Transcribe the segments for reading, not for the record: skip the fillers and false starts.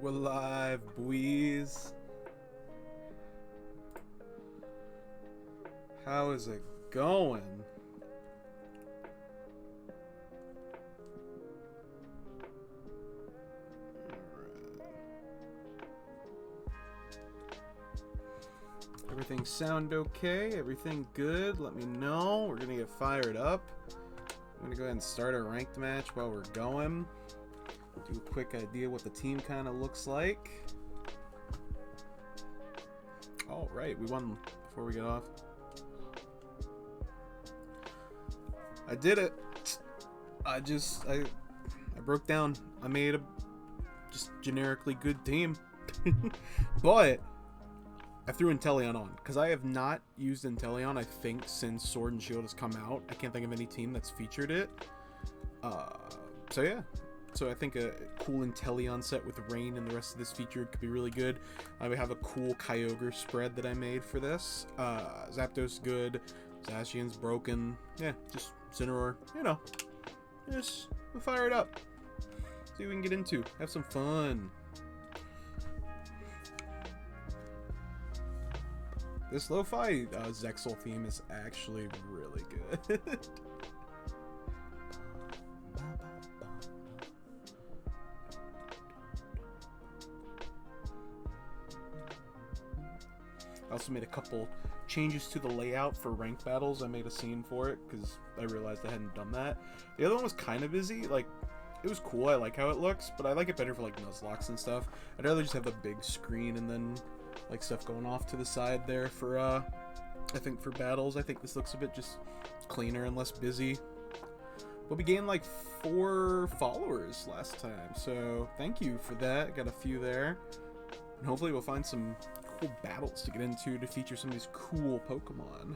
We're live, boys. How is it going? Everything sound okay? Everything good? Let me know. We're gonna get fired up. I'm gonna go ahead and start a ranked match while we're going. Do a quick idea what the team kind of looks like. All right, we won before we get off. I did it. I broke down. I made a just generically good team. But I threw Inteleon on because I have not used Inteleon, I think, since Sword and Shield has come out. I can't think of any team that's featured it. So yeah. So I think a cool Inteleon set with Rain and the rest of this feature could be really good. I would have a cool Kyogre spread that I made for this. Zapdos good. Zacian's broken. Yeah, just Cineroar. You know, just we'll fire it up. See what we can get into. Have some fun. This lo-fi Zexal theme is actually really good. I also made a couple changes to the layout for ranked battles. I made a scene for it because I realized I hadn't done that. The other one was kind of busy. Like, it was cool. I like how it looks, but I like it better for like Nuzlocke and stuff. I'd rather just have a big screen and then like stuff going off to the side there for I think for battles. I think this looks a bit just cleaner and less busy. But we gained like 4 followers last time, so thank you for that. Got a few there, and hopefully we'll find some cool battles to get into to feature some of these cool Pokemon.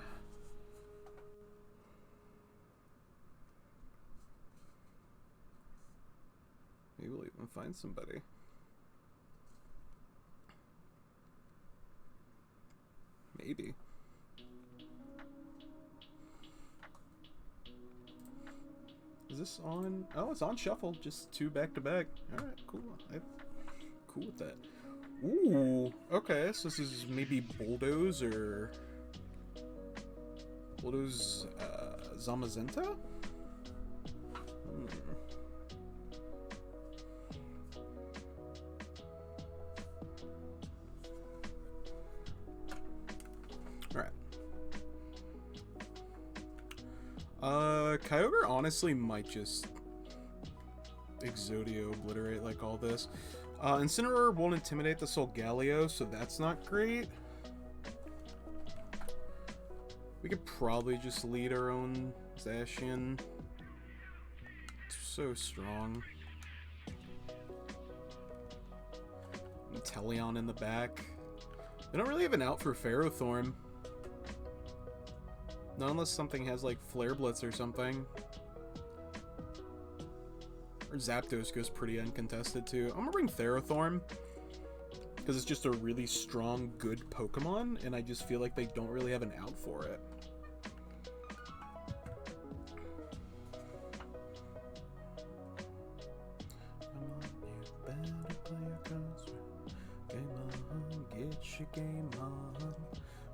Maybe we'll even find somebody. Maybe. Is this on? Oh, it's on shuffle. Just 2 back to back. Alright, cool. I'm cool with that. Ooh, okay. So this is maybe Bulldoze or Bulldoze Zamazenta? Kyogre honestly might just Exodio obliterate like all this. Incineroar won't intimidate the Solgaleo, so that's not great. We could probably just lead our own Zacian. It's so strong. Inteleon in the back. They don't really have an out for Ferrothorn. Not unless something has like Flare Blitz or something. Or Zapdos goes pretty uncontested too. I'm gonna bring Ferrothorn because it's just a really strong, good Pokemon, and I just feel like they don't really have an out for it. Come on, you better play your cards right. Game on, get your game on.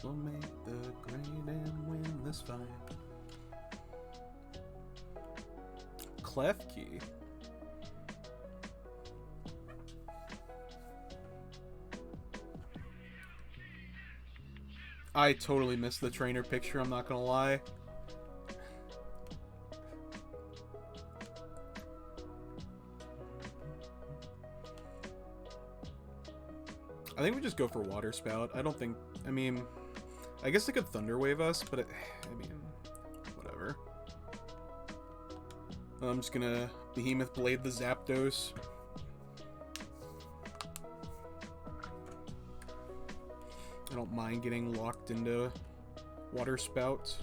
We'll make the grade and win this fight. Klefki. I totally missed the trainer picture, I'm not gonna lie. I think we just go for Water Spout. I don't think, I mean, I guess they could Thunder Wave us, but I mean, whatever. I'm just gonna Behemoth Blade the Zapdos. I don't mind getting locked into Water Spout.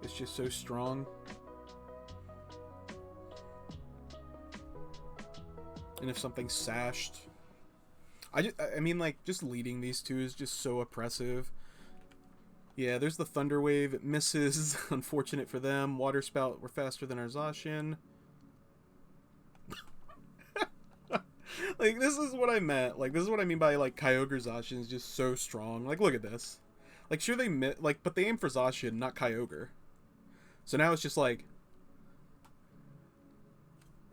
It's just so strong. And if something's sashed, I mean, like, just leading these two is just so oppressive. Yeah, there's the Thunder Wave. It misses. Unfortunate for them. Water Spout, we're faster than our Zacian. Like, this is what I meant. Like, this is what I mean by, like, Kyogre Zacian is just so strong. Like, look at this. Like, sure they like, but they aim for Zacian, not Kyogre. So now it's just like,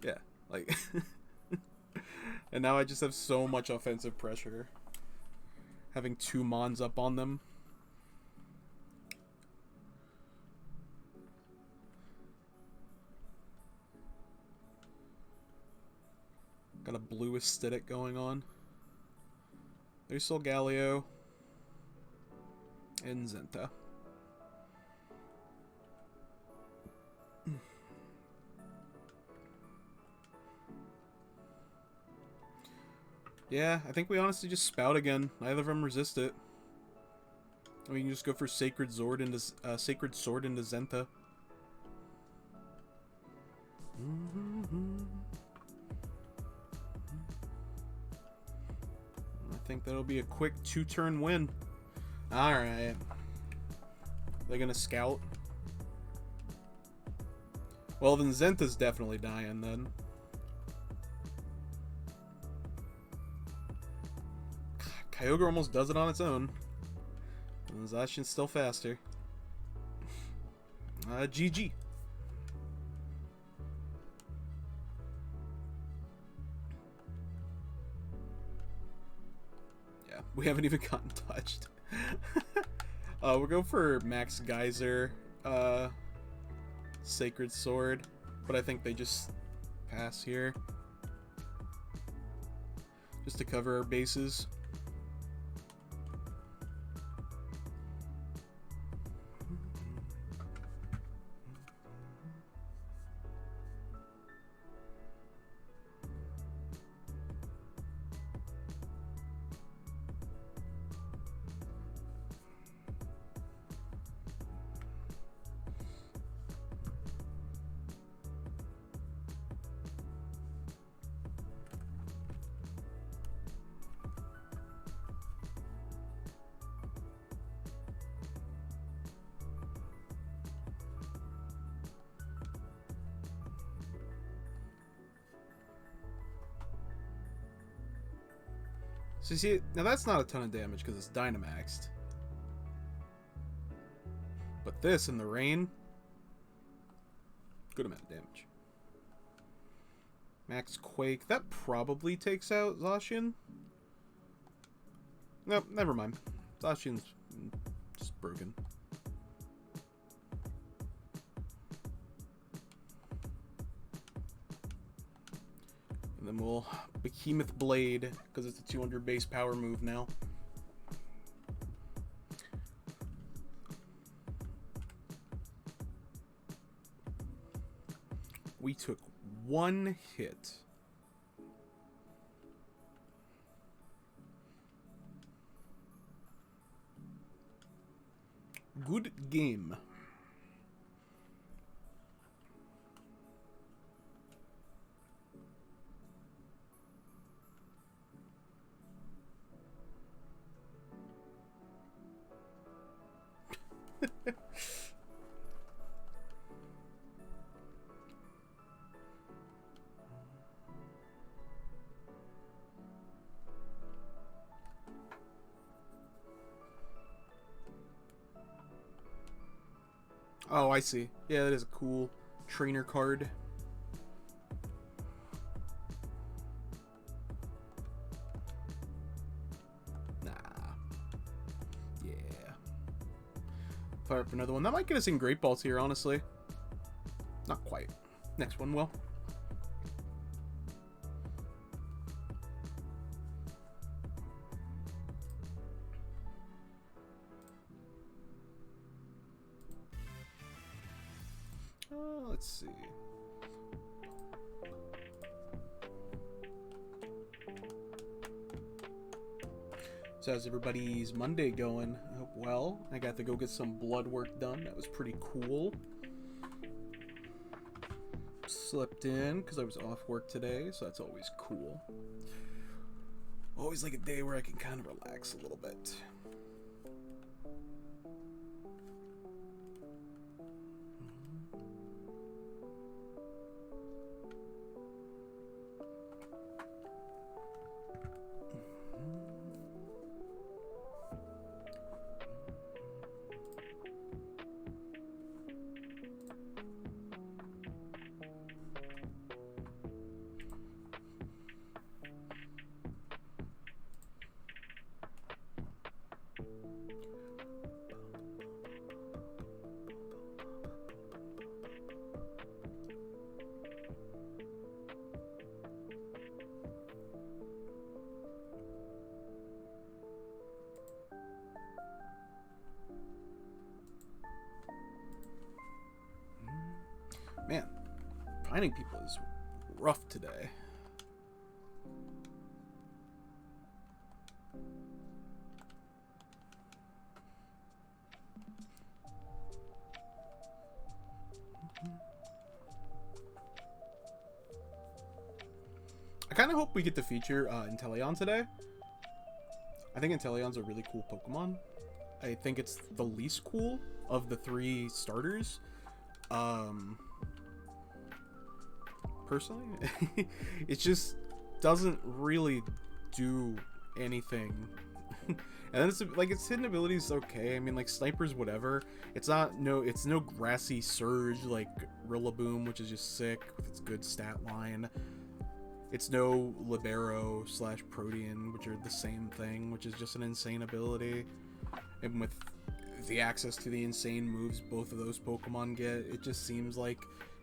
yeah, like, and now I just have so much offensive pressure. Having 2 Mons up on them. Got a blue aesthetic going on. There's Solgaleo. And Zenta. Yeah, I think we honestly just spout again. Neither of them resist it. We can just go for Sacred Sword into Zenta. I think that'll be a quick 2-turn win. Alright. They're gonna scout. Well, then Zenta's definitely dying then. Kyogre almost does it on its own. And Zacian's still faster. GG. Yeah, we haven't even gotten touched. We'll go for Max Geyser, Sacred Sword, but I think they just pass here. Just to cover our bases. So you see, now that's not a ton of damage because it's Dynamaxed. But this in the rain, good amount of damage. Max Quake, that probably takes out Zacian. Nope, never mind. Zacian's just broken. And then we'll Behemoth Blade, because it's a 200 base power move now. We took 1 hit. Good game. Oh, I see. Yeah, that is a cool trainer card. Nah. Yeah. Fire up another one. That might get us in Great Balls here, honestly. Not quite. Next one will. Let's see. So how's everybody's Monday going? I hope well. I got to go get some blood work done. That was pretty cool. Slept in because I was off work today, so that's always cool. Always like a day where I can kind of relax a little bit. Finding people is rough today. I kind of hope we get to feature Inteleon today. I think Inteleon's a really cool Pokemon. I think it's the least cool of the 3 starters. Personally, it just doesn't really do anything. And then it's like its hidden ability is okay. I mean, like Sniper's whatever. It's no grassy surge like Rillaboom, which is just sick with its good stat line. It's no Libero / Protean, which are the same thing, which is just an insane ability. And with the access to the insane moves both of those Pokemon get, it just seems like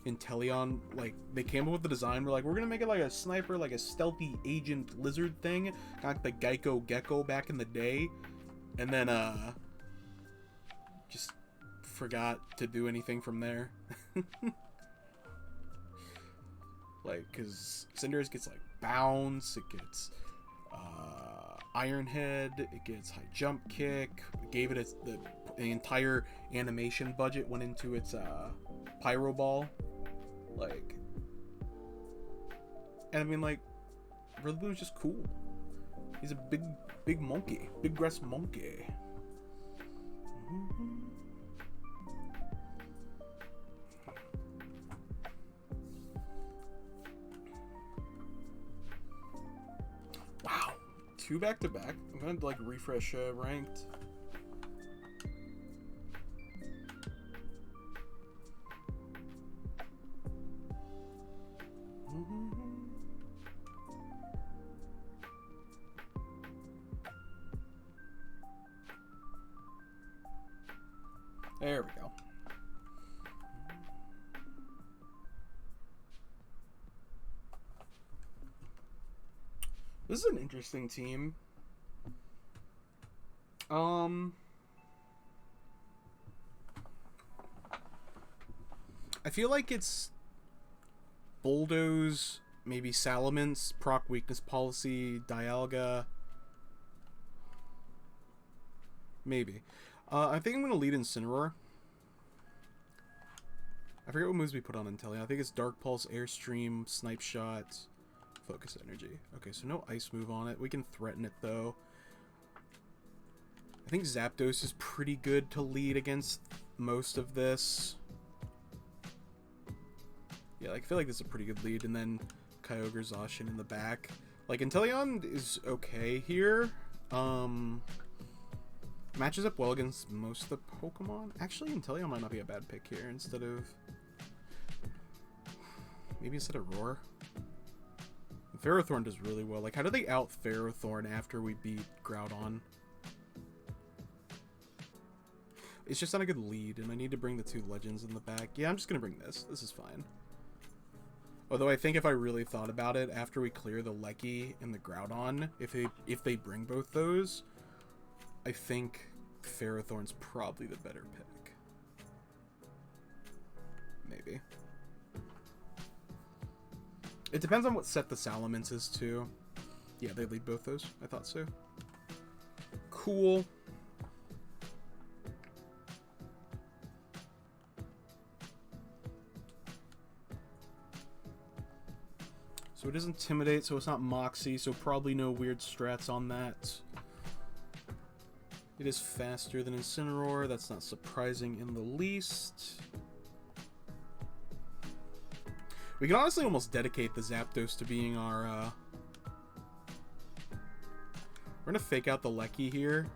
Inteleon, like, they came up with the design, we're like, we're gonna make it like a sniper, like a stealthy agent lizard thing, kind of like the Geico Gecko back in the day, and then, just forgot to do anything from there. Like, because Cinderace gets, like, Bounce, it gets, Iron Head, it gets High Jump Kick, it gave it the entire animation budget went into its, Pyro Ball. Like, and I mean, like, Rillaboom's just cool. He's a big monkey. Big grass monkey. Wow. 2 back-to-back. I'm gonna, like, refresh ranked. There we go. This is an interesting team. I feel like it's Bulldoze, maybe Salamence, Proc Weakness Policy, Dialga. Maybe. I think I'm going to lead Incineroar. I forget what moves we put on Inteleon. I think it's Dark Pulse, Airstream, Snipe Shot, Focus Energy. Okay, so no Ice move on it. We can threaten it, though. I think Zapdos is pretty good to lead against most of this. Yeah, like, I feel like this is a pretty good lead. And then Kyogre Zacian in the back. Like, Inteleon is okay here. Matches up well against most of the Pokemon. Actually, Inteleon might not be a bad pick here instead of... Maybe instead of Roar. Ferrothorn does really well. Like, how do they out Ferrothorn after we beat Groudon? It's just not a good lead, and I need to bring the 2 Legends in the back. Yeah, I'm just gonna bring this. This is fine. Although I think if I really thought about it, after we clear the Lecky and the Groudon, if they bring both those, I think Ferrothorn's probably the better pick. Maybe. It depends on what set the Salamence is, too. Yeah, they lead both those. I thought so. Cool. So it is Intimidate, so it's not Moxie, so probably no weird strats on that. It is faster than Incineroar, that's not surprising in the least. We can honestly almost dedicate the Zapdos to being our, We're gonna fake out the Lecky here.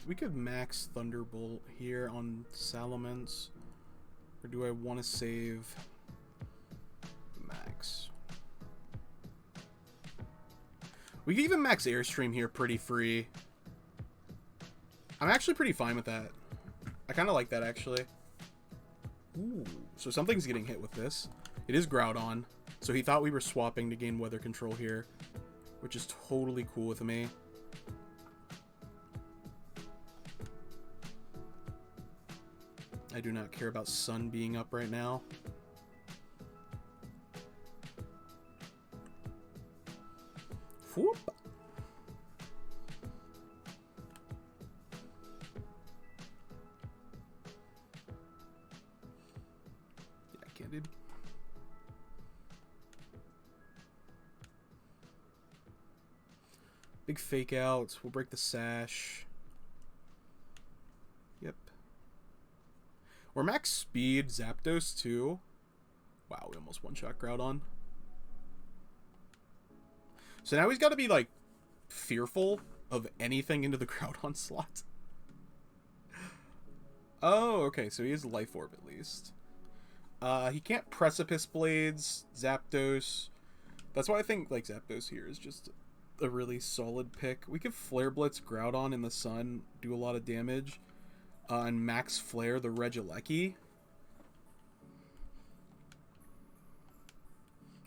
We could max Thunderbolt here on Salamence. Or do I want to save max? We could even max Airstream here pretty free. I'm actually pretty fine with that. I kind of like that, actually. Ooh, so something's getting hit with this. It is Groudon. So he thought we were swapping to gain weather control here. which is totally cool with me. I do not care about sun being up right now. Whoop. Yeah, candid. Big fake out. We'll break the sash. Yep. We're max speed Zapdos too. Wow, we almost one-shot Groudon. So now he's got to be, like, fearful of anything into the Groudon slot. Oh, okay, so he has Life Orb at least. He can't Precipice Blades, Zapdos. That's why I think, like, Zapdos here is just a really solid pick. We could Flare Blitz Groudon in the sun, do a lot of damage, and Max Flare the Regieleki.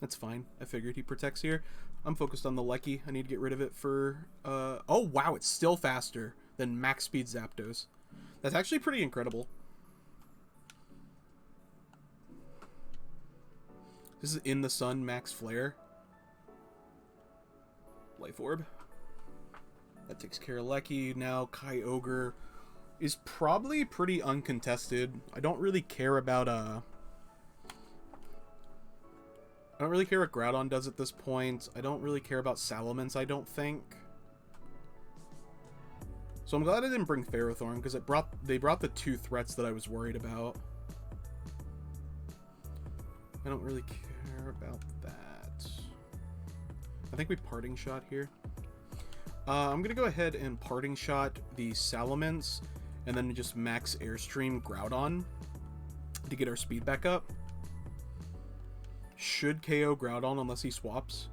That's fine. I figured he protects here. I'm focused on the Lecky. I need to get rid of it for... oh, wow. It's still faster than max speed Zapdos. That's actually pretty incredible. This is in the sun, max flare. Life Orb. That takes care of Lecky. Now Kyogre is probably pretty uncontested. I don't really care about... I don't really care what Groudon does at this point. I don't really care about Salamence, I don't think. So I'm glad I didn't bring Ferrothorn, because they brought the two threats that I was worried about. I don't really care about that. I think we Parting Shot here. I'm going to go ahead and Parting Shot the Salamence, and then just max Airstream Groudon to get our speed back up. Should KO Groudon unless he swaps.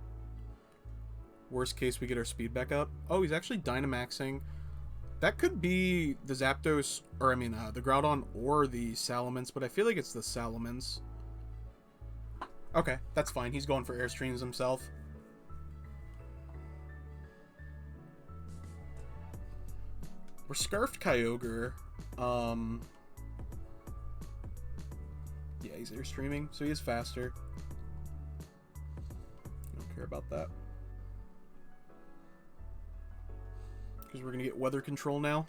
Worst case, we get our speed back up. Oh, he's actually Dynamaxing. That could be the Zapdos, or I mean, the Groudon or the Salamence, but I feel like it's the Salamence. Okay, that's fine. He's going for Airstreams himself. We're Scarfed Kyogre. Yeah, he's Airstreaming, so he is faster. Care about that because we're gonna get weather control now.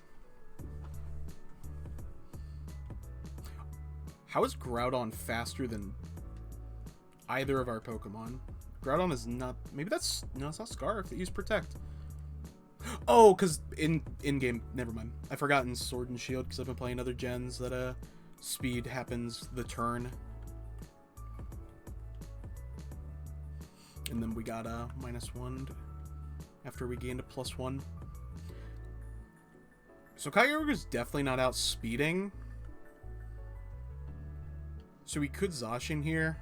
How is Groudon faster than either of our Pokemon? Groudon is not. Maybe that's no, it's not Scarf. They use Protect. Oh, because in game. Never mind. I've forgotten Sword and Shield because I've been playing other gens that speed happens the turn. And then we got a -1 after we gained a +1. So Kyogre is definitely not outspeeding. So we could Zacian here.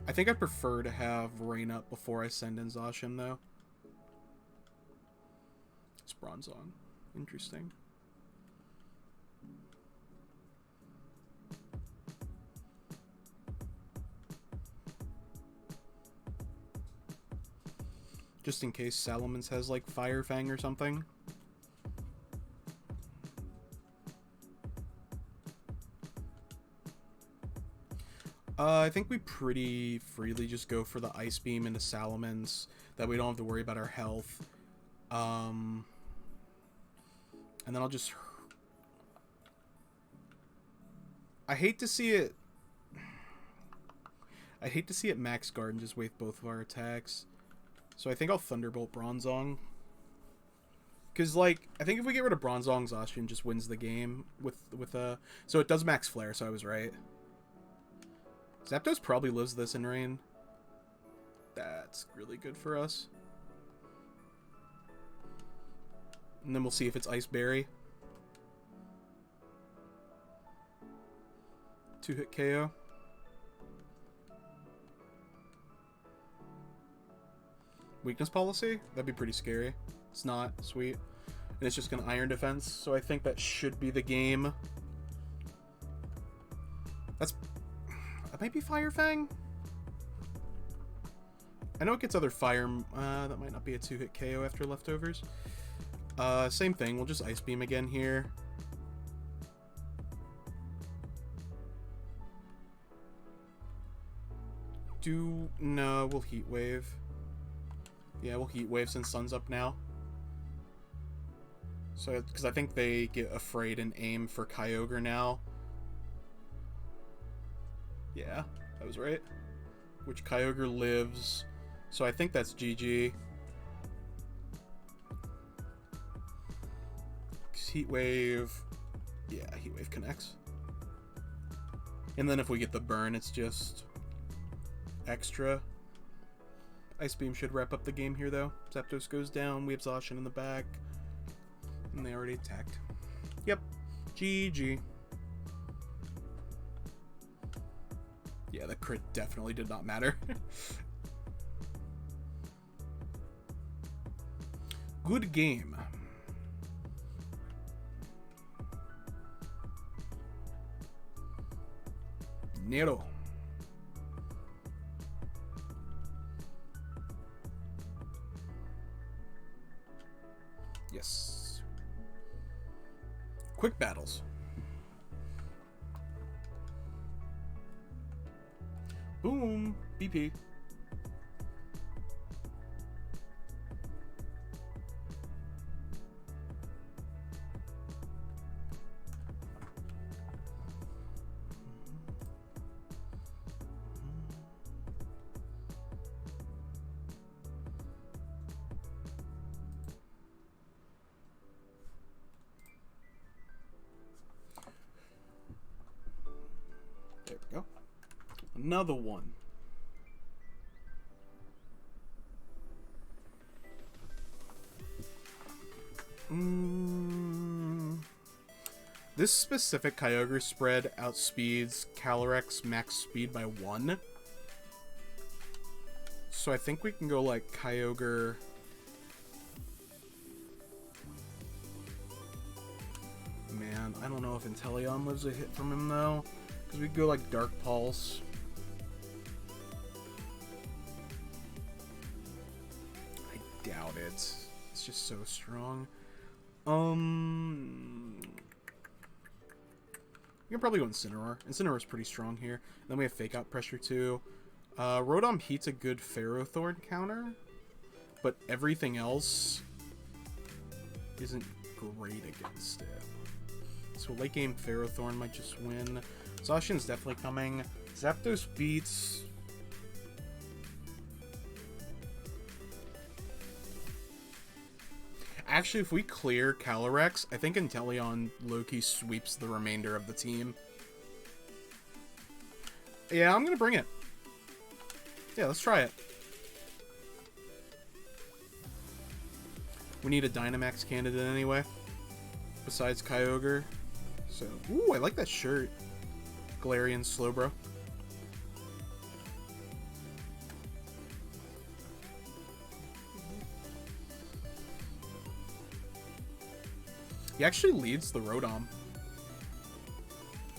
I think I prefer to have Rain up before I send in Zacian though. It's Bronzong. Interesting. Just in case Salamence has, like, Fire Fang or something. I think we pretty freely just go for the Ice Beam into Salamence. That we don't have to worry about our health. And then I'll just... I hate to see it Max Guard and just waste both of our attacks. So I think I'll Thunderbolt Bronzong. Because, like, I think if we get rid of Bronzong, Zacian just wins the game with so it does max flare, so I was right. Zapdos probably lives this in rain. That's really good for us. And then we'll see if it's Ice Berry. 2-hit KO. Weakness policy? That'd be pretty scary. It's not. Sweet. And it's just gonna Iron Defense, so I think that should be the game. That might be Fire Fang? I know it gets other fire. That might not be a 2-hit KO after leftovers. Same thing. We'll just Ice Beam again here. No, we'll Heat Wave. Yeah, we'll Heat Wave since Sun's up now. So, because I think they get afraid and aim for Kyogre now. Yeah, that was right. Which Kyogre lives. So I think that's GG. Heat Wave. Yeah, Heat Wave connects. And then if we get the burn, it's just extra. Ice Beam should wrap up the game here, though. Zapdos goes down. We have Zacian in the back. And they already attacked. Yep. GG. Yeah, the crit definitely did not matter. Good game. Nero. Yes. Quick battles. Boom. BP. There we go. Another one. This specific Kyogre spread outspeeds Calyrex max speed by 1. So I think we can go like Kyogre. Man, I don't know if Inteleon lives a hit from him though. Because we go like Dark Pulse. I doubt it. It's just so strong. We can probably go Incineroar. Incineroar's pretty strong here. And then we have Fake Out Pressure too. Rotom Heat's a good Ferrothorn counter. But everything else isn't great against it. So late game Ferrothorn might just win. Zacian's definitely coming. Zapdos beats... Actually, if we clear Calyrex, I think Inteleon low-key sweeps the remainder of the team. Yeah, I'm gonna bring it. Yeah, let's try it. We need a Dynamax candidate anyway. Besides Kyogre. So, ooh, I like that shirt. Galarian Slowbro. He actually leads the Rotom.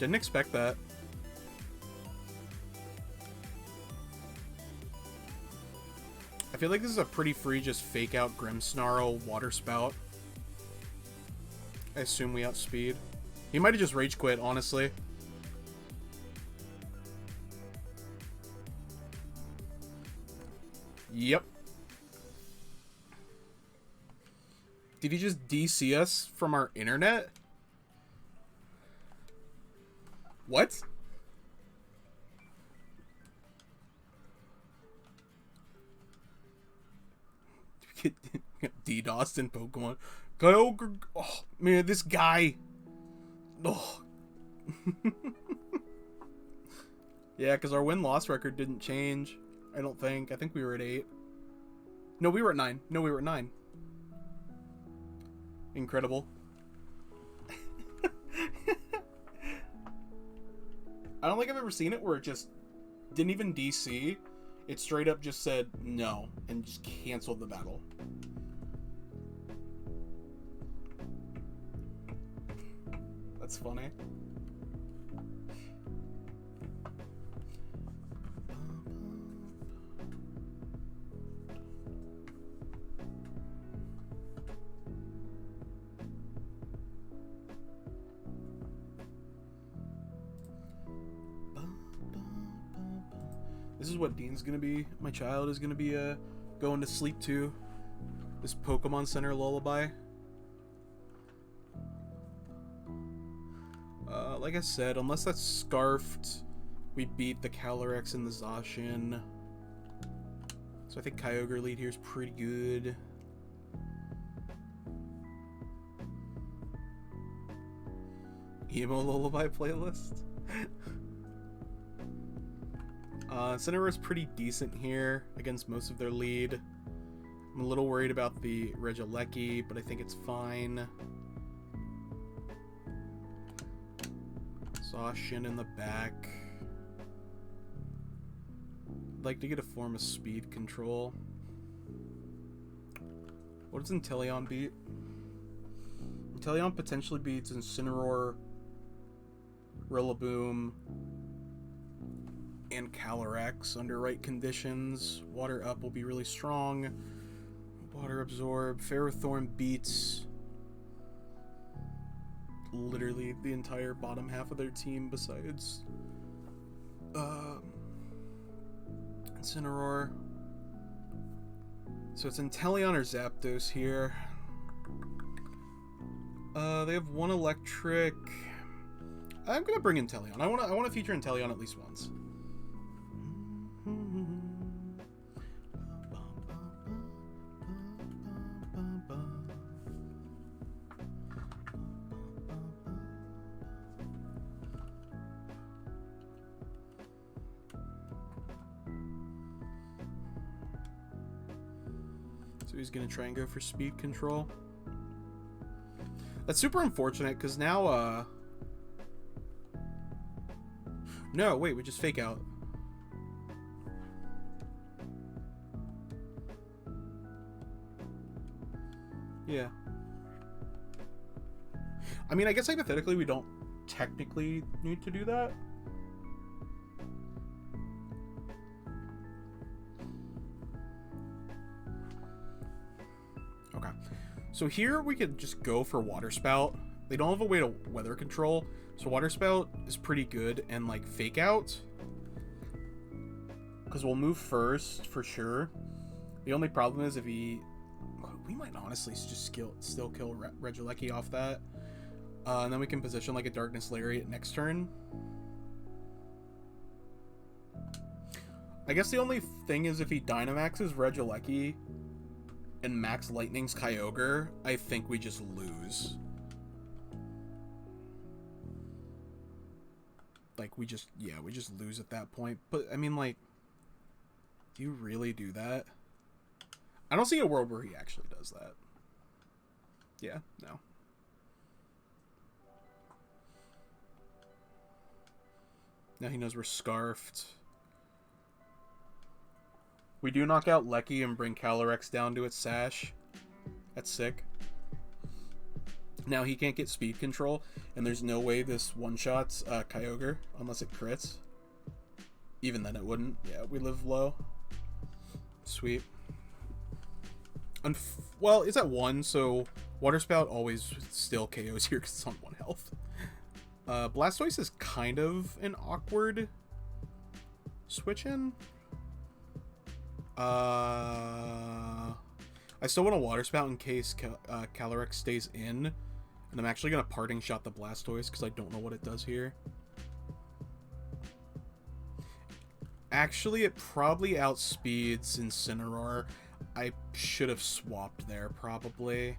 Didn't expect that. I feel like this is a pretty free just fake out Grimmsnarl Water Spout. I assume we outspeed. He might have just rage quit, honestly. Yep. Did he just DC us from our internet? What? DDoSed in Pokemon. Kyogre. Oh, man, this guy. Oh. Yeah, because our win-loss record didn't change. I don't think. I think we were at 8. No, we were at 9. No, we were at 9. Incredible. I don't think I've ever seen it where it just didn't even DC. It straight up just said no and just canceled the battle. That's funny. This is what Dean's gonna be. My child is gonna be going to sleep to. This Pokemon Center lullaby. Like I said, unless that's Scarfed, we beat the Calyrex and the Zacian. So I think Kyogre lead here is pretty good. Emo lullaby playlist. Cinera's pretty decent here against most of their lead. I'm a little worried about the Regieleki, but I think it's fine. Zacian in the back. I'd like to get a form of speed control. What does Inteleon beat? Inteleon potentially beats Incineroar, Rillaboom, and Calyrex under right conditions. Water Up will be really strong. Water Absorb. Ferrothorn beats literally the entire bottom half of their team besides Incineroar. So it's Inteleon or Zapdos here. They have one electric. I'm gonna bring Inteleon. I wanna feature Inteleon at least once. So he's gonna try and go for speed control. That's super unfortunate because now, no, wait, we just fake out. Yeah. I mean, I guess hypothetically we don't technically need to do that. Okay. So here we could just go for Water Spout. They don't have a way to weather control, so Water Spout is pretty good, and like Fake Out, because we'll move first for sure. The only problem is if we might honestly just still kill Regieleki off that, and then we can position like a Darkness Lariat next turn. I guess the only thing is if he Dynamaxes Regieleki and Max Lightning's Kyogre, I think we just lose. Like, we just lose at that point. But, I mean, like, do you really do that? I don't see a world where he actually does that. Yeah, no. Now he knows we're Scarfed. We do knock out Lecky and bring Calyrex down to its sash. That's sick. Now he can't get speed control, and there's no way this one-shots Kyogre unless it crits. Even then it wouldn't. Yeah, we live low. Sweet. Well, it's at 1, so Water Spout always still KOs here because it's on 1 health. Blastoise is kind of an awkward switch-in. I still want a Water Spout in case Calyrex stays in, and I'm actually gonna Parting Shot the Blastoise because I don't know what it does here. Actually, it probably outspeeds Incineroar. I should have swapped there probably,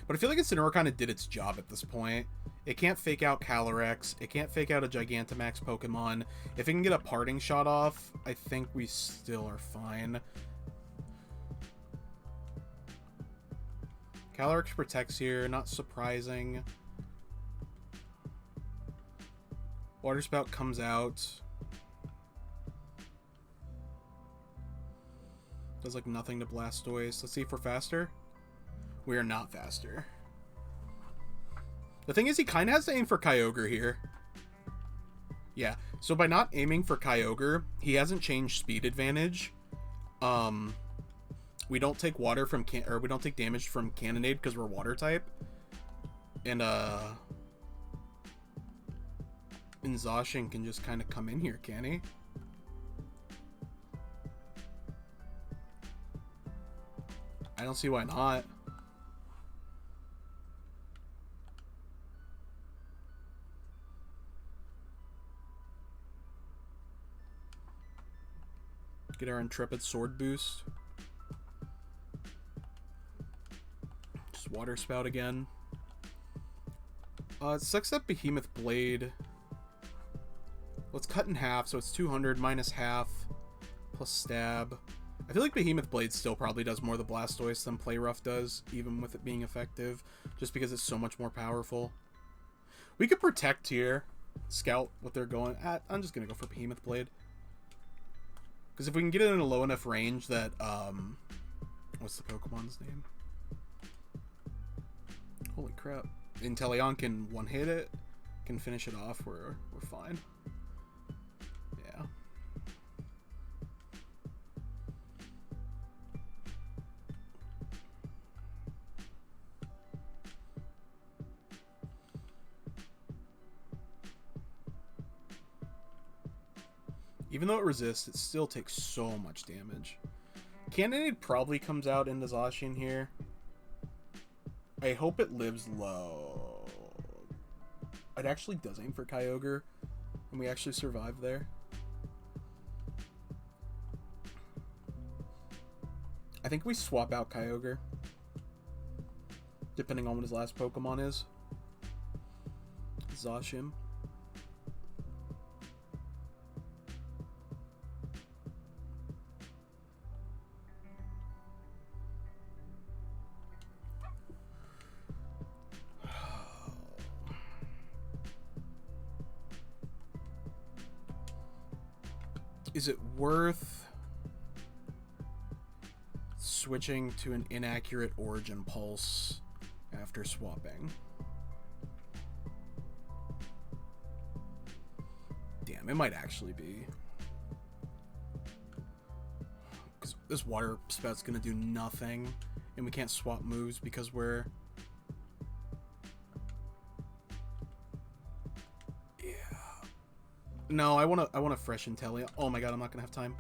but I feel like Incineroar kind of did its job at this point. It can't fake out Calyrex. It can't fake out a Gigantamax Pokemon. If it can get a Parting Shot off, I think we still are fine. Calyrex protects here, not surprising. Water Spout comes out. Does like nothing to Blastoise. Let's see if we're faster. We are not faster. The thing is, he kind of has to aim for Kyogre here. Yeah, so by not aiming for Kyogre, he hasn't changed speed advantage. We don't take water from we don't take damage from Cannonade because we're water type. And Zacian can just kind of come in here, can he? I don't see why not. Get our Intrepid Sword boost. Just Water Spout again. It sucks that Behemoth Blade. Let's cut in half, so it's 200 minus half plus stab. I feel like Behemoth Blade still probably does more of the Blastoise than Play Rough does, even with it being effective, just because it's so much more powerful. We could Protect here, scout what they're going at. I'm just gonna go for Behemoth Blade. Because if we can get it in a low enough range that, what's the Pokemon's name? Holy crap. Inteleon can one-hit it, can finish it off, we're fine. Yeah. Even though it resists, it still takes so much damage. Cannonade probably comes out into Zacian here. I hope it lives low. It actually does aim for Kyogre, and we actually survive there. I think we swap out Kyogre, depending on what his last Pokemon is. Zacian. Is it worth switching to an inaccurate Origin Pulse after swapping? Damn, it might actually be. Because this Water Spout's gonna do nothing, and we can't swap moves because we're... No, I wanna fresh Inteleon. Oh my god, I'm not gonna have time.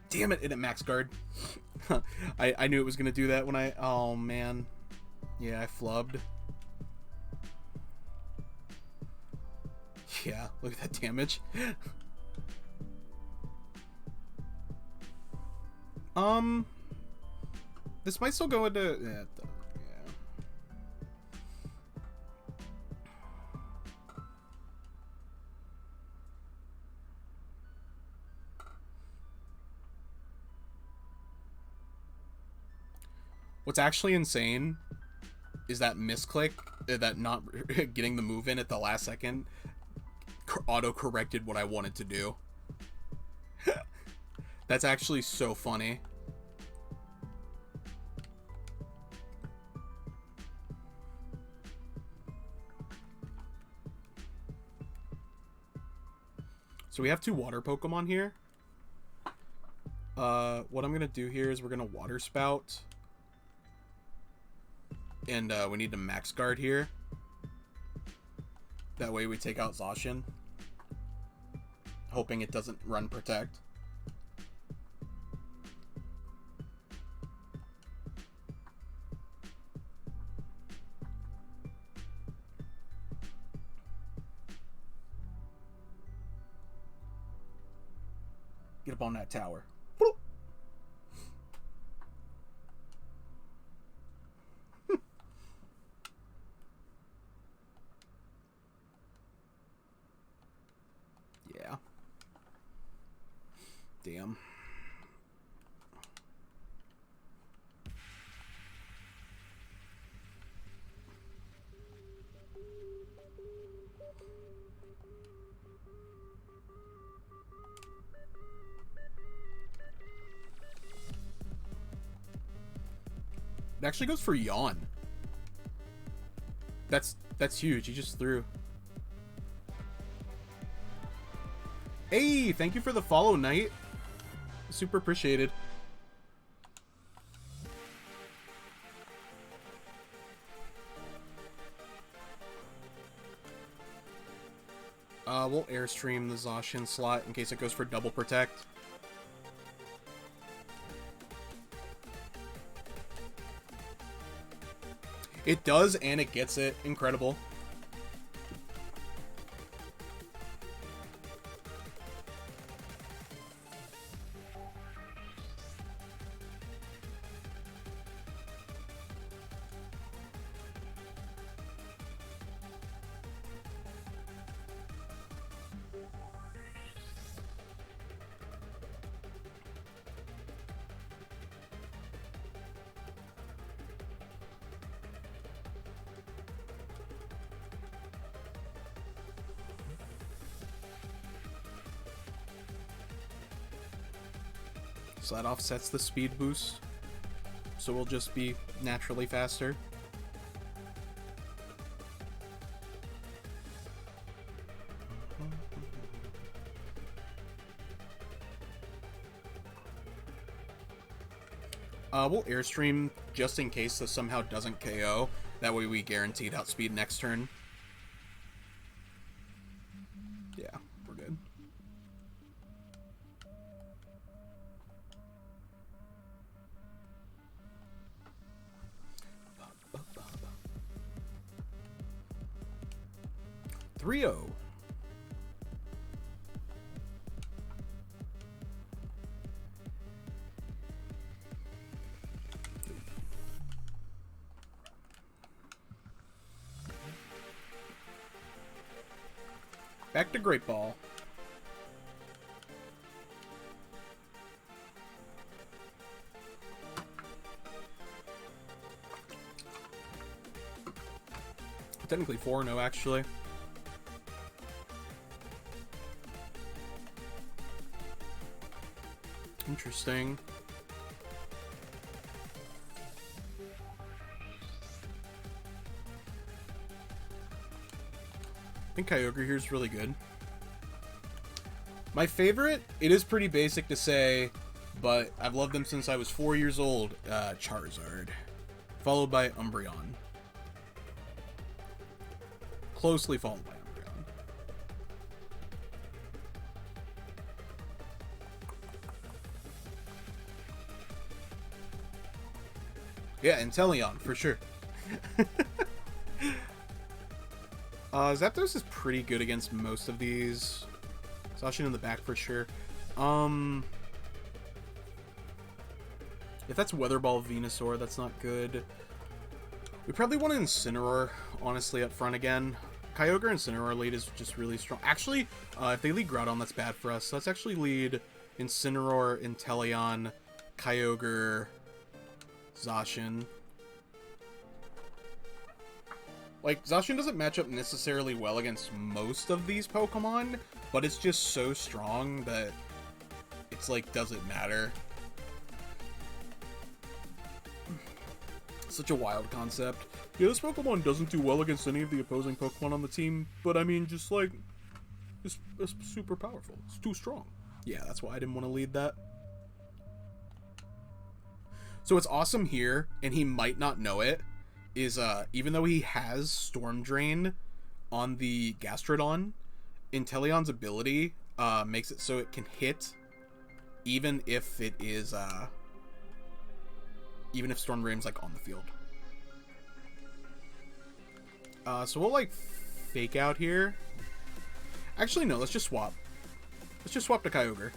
Damn it, it max guard. I knew it was gonna do that when I... Oh man. Yeah, I flubbed. Yeah, look at that damage. This might still go into... Yeah. What's actually insane is that misclick, that not getting the move in at the last second, auto-corrected what I wanted to do. That's actually so funny. So we have two water Pokemon here. What I'm gonna do here is we're gonna Water Spout. And we need to max guard here. That way we take out Zacian. Hoping it doesn't run Protect. Get up on that tower. Boop. Yeah. Damn. It actually goes for Yawn. That's huge. He just threw. Hey, thank you for the follow, Knight. Super appreciated. We'll Airstream the Zacian slot in case it goes for double protect. It does, and it gets it. Incredible. So that offsets the speed boost. So we'll just be naturally faster. We'll Airstream just in case this somehow doesn't KO. That way we guaranteed outspeed next turn. Yeah, we're good. Three-0. Back to Great Ball. Technically 4-0 actually. Interesting. I think Kyogre here is really good. My favorite, it is pretty basic to say, but I've loved them since I was 4 years old, Charizard. Followed by Umbreon. Closely followed by Umbreon. Yeah, Inteleon, for sure. Zapdos is pretty good against most of these. Zacian in the back for sure. If that's Weather Ball Venusaur, that's not good. We probably want to Incineroar, honestly, up front again. Kyogre Incineroar lead is just really strong. Actually, if they lead Groudon, that's bad for us. So let's actually lead Incineroar, Inteleon, Kyogre, Zacian. Like, Zacian doesn't match up necessarily well against most of these Pokemon, but it's just so strong that it's like, doesn't matter. Such a wild concept. Yeah, this Pokemon doesn't do well against any of the opposing Pokemon on the team, but I mean, just like, it's super powerful. It's too strong. Yeah, that's why I didn't want to lead that. So what's awesome here, and he might not know it, is even though he has Storm Drain on the Gastrodon, Inteleon's ability makes it so it can hit even if it is even if Storm Drain's like on the field. So we'll like fake out here. Actually no, let's just swap. Let's just swap to Kyogre.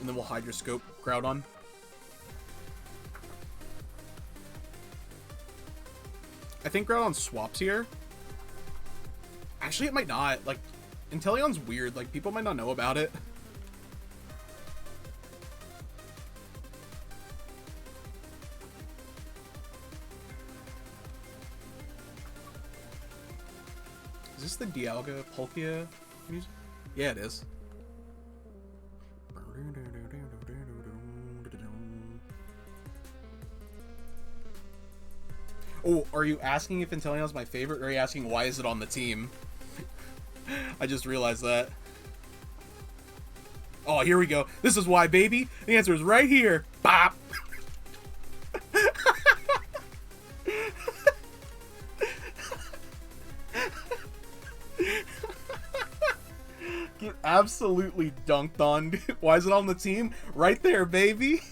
And then we'll Hydroscope Groudon. I think Groudon swaps here. Actually, it might not. Like, Inteleon's weird. Like, people might not know about it. Is this the Dialga Palkia music? Yeah, it is. Oh, are you asking if Inteleon's my favorite, or are you asking why is it on the team? I just realized that. Oh, here we go. This is why, baby. The answer is right here. Bop. absolutely dunked on. Why is it on the team? Right there, baby.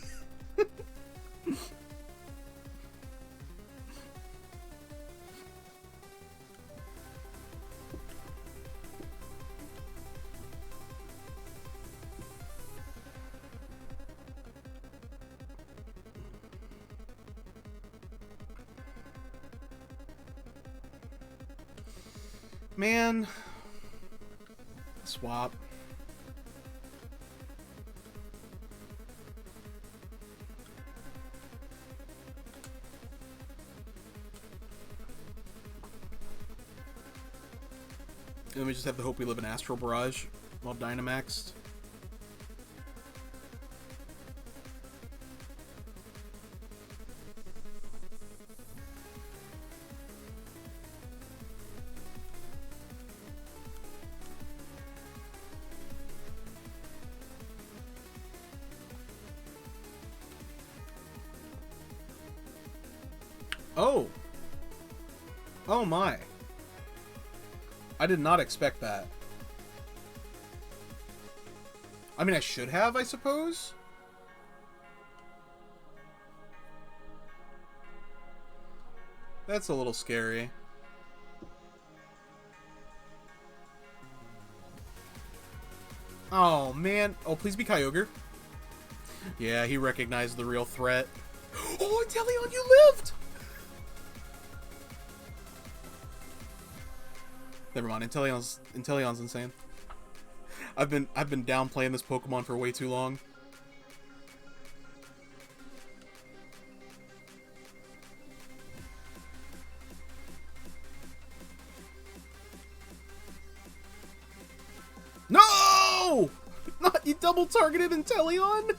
Man. Swap. And then we just have to hope we live in Astral Barrage while Dynamaxed. Oh! Oh my. I did not expect that. I mean, I should have, I suppose? That's a little scary. Oh, man. Oh, please be Kyogre. Yeah, he recognized the real threat. Oh, Inteleon, you lived! Never mind. Inteleon's insane. I've been downplaying this Pokemon for way too long. No! Not you double targeted Inteleon.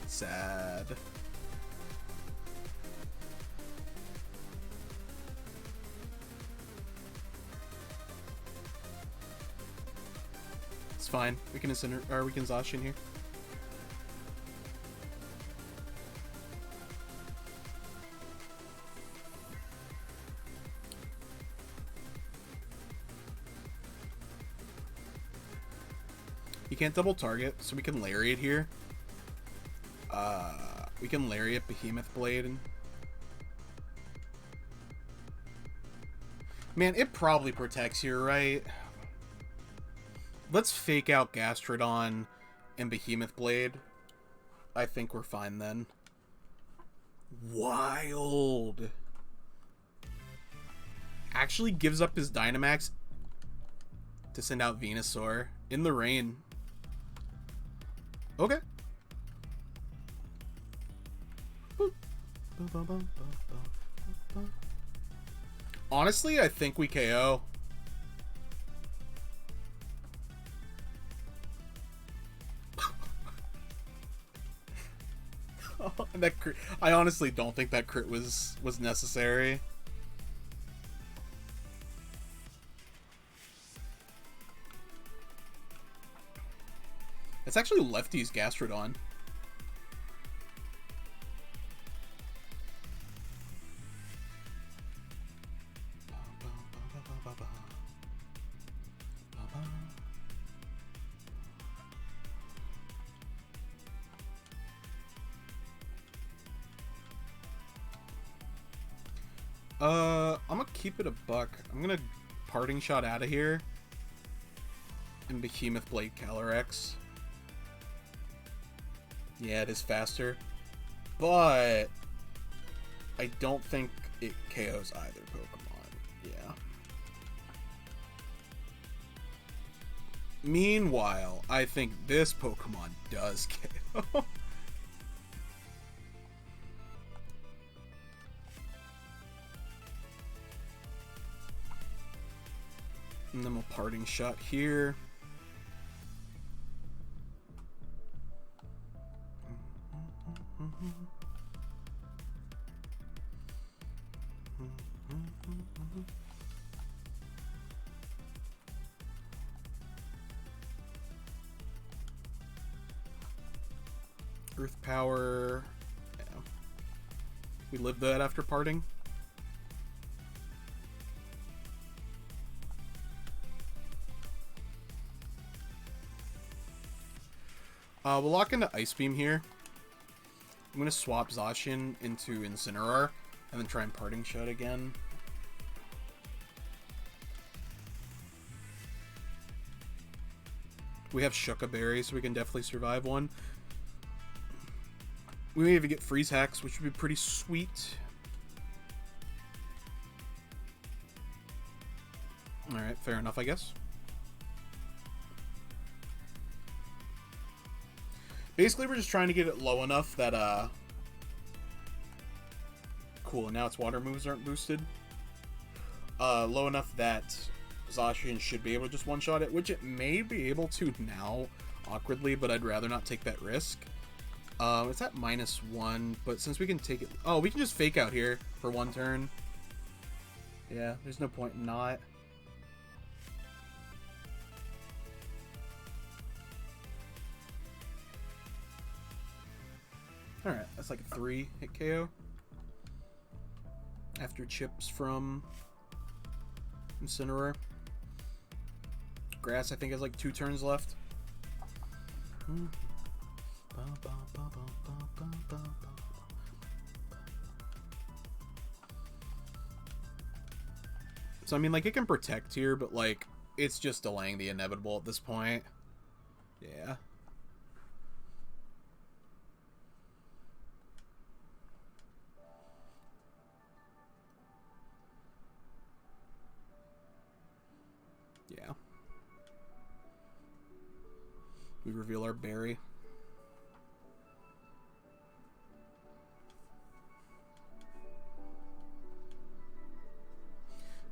Sad. It's fine. We can Zacian here. You can't double target, so we can Lariat here. We can Lariat Behemoth Blade. And... Man, it probably protects here, right? Let's fake out Gastrodon and Behemoth Blade. I think we're fine then. Wild. Actually gives up his Dynamax to send out Venusaur in the rain. Okay. Honestly, I think we KO. That crit, I honestly don't think that crit was necessary. It's actually Lefty's Gastrodon. I'm gonna keep it a buck. I'm gonna Parting Shot out of here and Behemoth Blade Calyrex. Yeah, it is faster, but I don't think it KOs either Pokemon. Yeah. Meanwhile, I think this Pokemon does KO. And then we'll Parting Shot here. Earth Power. Yeah. We lived that after parting. We'll lock into Ice Beam here. I'm gonna swap Zacian into Incineroar, and then try and Parting Shot again. We have Shuka Berry, so we can definitely survive one. We may even get Freeze Hacks, which would be pretty sweet. Alright, fair enough, I guess. Basically, we're just trying to get it low enough that, cool, and now its water moves aren't boosted. Low enough that Zacian should be able to just one-shot it, which it may be able to now, awkwardly, but I'd rather not take that risk. It's at -1, but since we can take it... Oh, we can just Fake Out here for one turn. Yeah, there's no point in not. Alright, that's like a 3-hit KO. After chips from Incineroar. Grass, I think, has like 2 turns left. So, I mean, like, it can protect here, but, like, it's just delaying the inevitable at this point. Yeah. Yeah. We reveal our berry.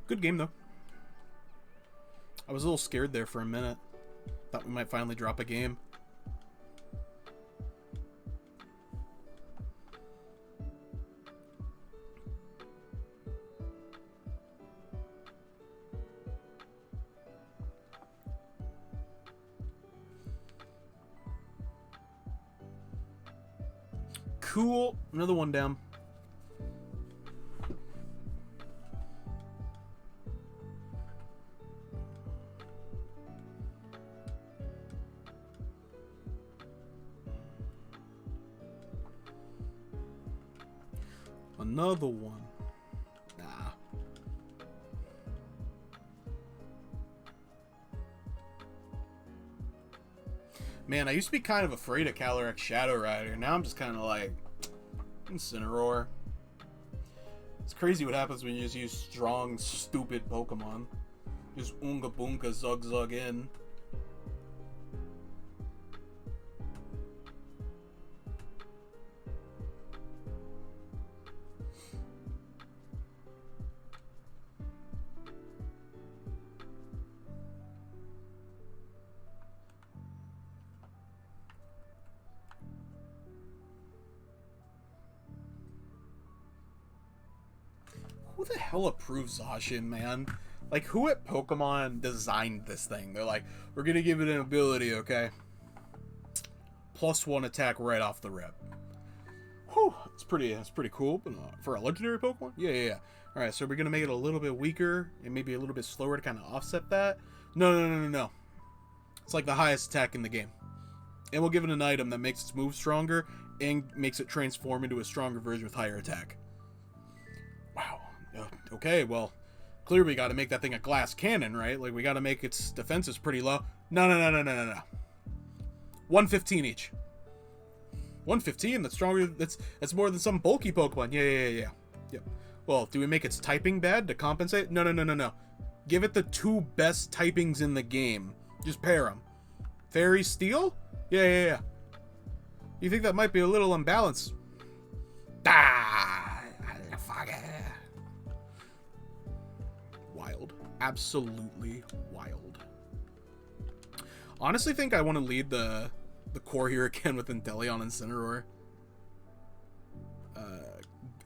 Good game, though. I was a little scared there for a minute. Thought we might finally drop a game. Cool. Another one down. Another one. Nah. Man, I used to be kind of afraid of Calyrex Shadow Rider. Now I'm just kind of like... Incineroar. It's crazy what happens when you just use strong, stupid Pokemon. Just Oonga Boonga Zug Zug in. Who the hell approves Zacian, man? Like, who at Pokemon designed this thing? They're like, we're gonna give it an ability, okay? +1 attack right off the rip. Whew, that's pretty cool. But for a legendary Pokemon? Yeah. Alright, so we're gonna make it a little bit weaker and maybe a little bit slower to kind of offset that. No. It's like the highest attack in the game. And we'll give it an item that makes its move stronger and makes it transform into a stronger version with higher attack. Wow. Okay, well, clearly we got to make that thing a glass cannon, right? Like, we got to make its defenses pretty low. No. 115 each. 115? That's stronger. That's more than some bulky Pokemon. Yeah. Yep. Well, do we make its typing bad to compensate? No. Give it the 2 best typings in the game. Just pair them. Fairy Steel? Yeah. You think that might be a little unbalanced? Fuck it. Wild. Absolutely wild. Honestly think I want to lead the core here again with Inteleon and Incineroar.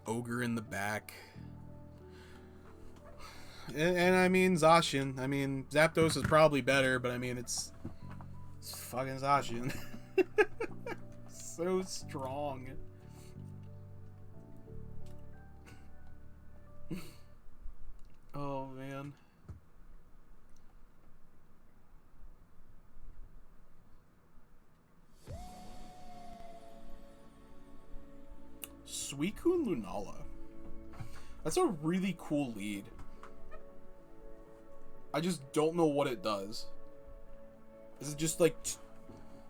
Ogre in the back. And I mean Zacian. I mean Zapdos is probably better, but I mean it's fucking Zacian. So strong. Oh man. Suicune Lunala. That's a really cool lead. I just don't know what it does. Is it just like...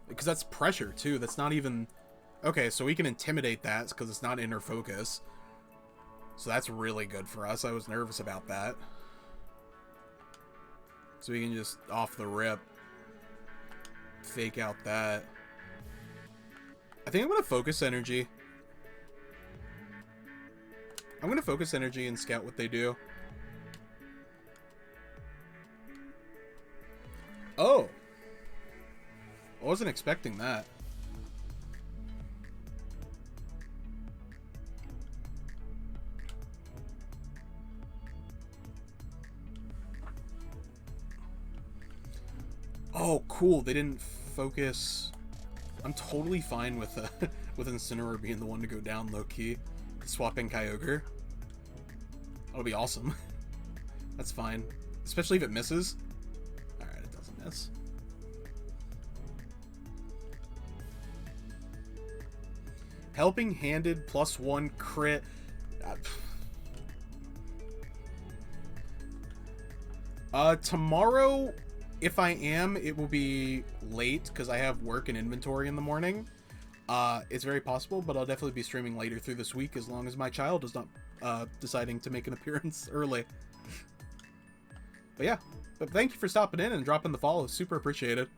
Because that's pressure, too. That's not even... Okay, so we can intimidate that because it's not inner focus. So that's really good for us. I was nervous about that. So we can just, off the rip, fake out that. I think I'm going to focus energy. I'm going to focus energy and scout what they do. Oh! I wasn't expecting that. Oh, cool. They didn't focus. I'm totally fine with with Incineroar being the one to go down low-key. Swapping Kyogre. That'll be awesome. That's fine. Especially if it misses. Alright, it doesn't miss. Helping Handed +1 crit. Tomorrow, if I am, it will be late because I have work and inventory in the morning. It's very possible, but I'll definitely be streaming later through this week as long as my child is not deciding to make an appearance early. But yeah, but thank you for stopping in and dropping the follow. Super appreciated.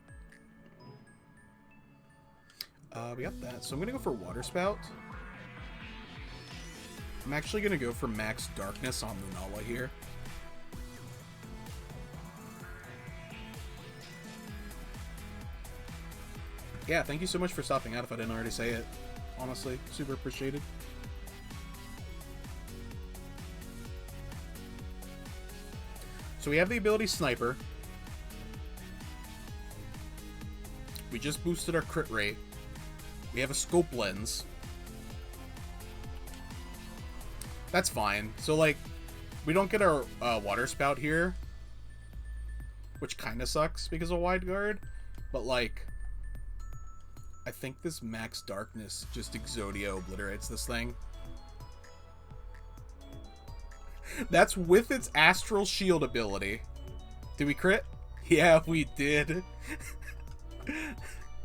We got that. So I'm going to go for Water Spout. I'm actually going to go for Max Darkness on Lunala here. Yeah, thank you so much for stopping out if I didn't already say it. Honestly, super appreciated. So we have the ability Sniper. We just boosted our crit rate. We have a Scope Lens. That's fine. So, like, we don't get our Water Spout here, which kind of sucks because of Wide Guard, but, like, I think this Max Darkness just Exodia obliterates this thing. That's with its Astral Shield ability. Did we crit? Yeah, we did.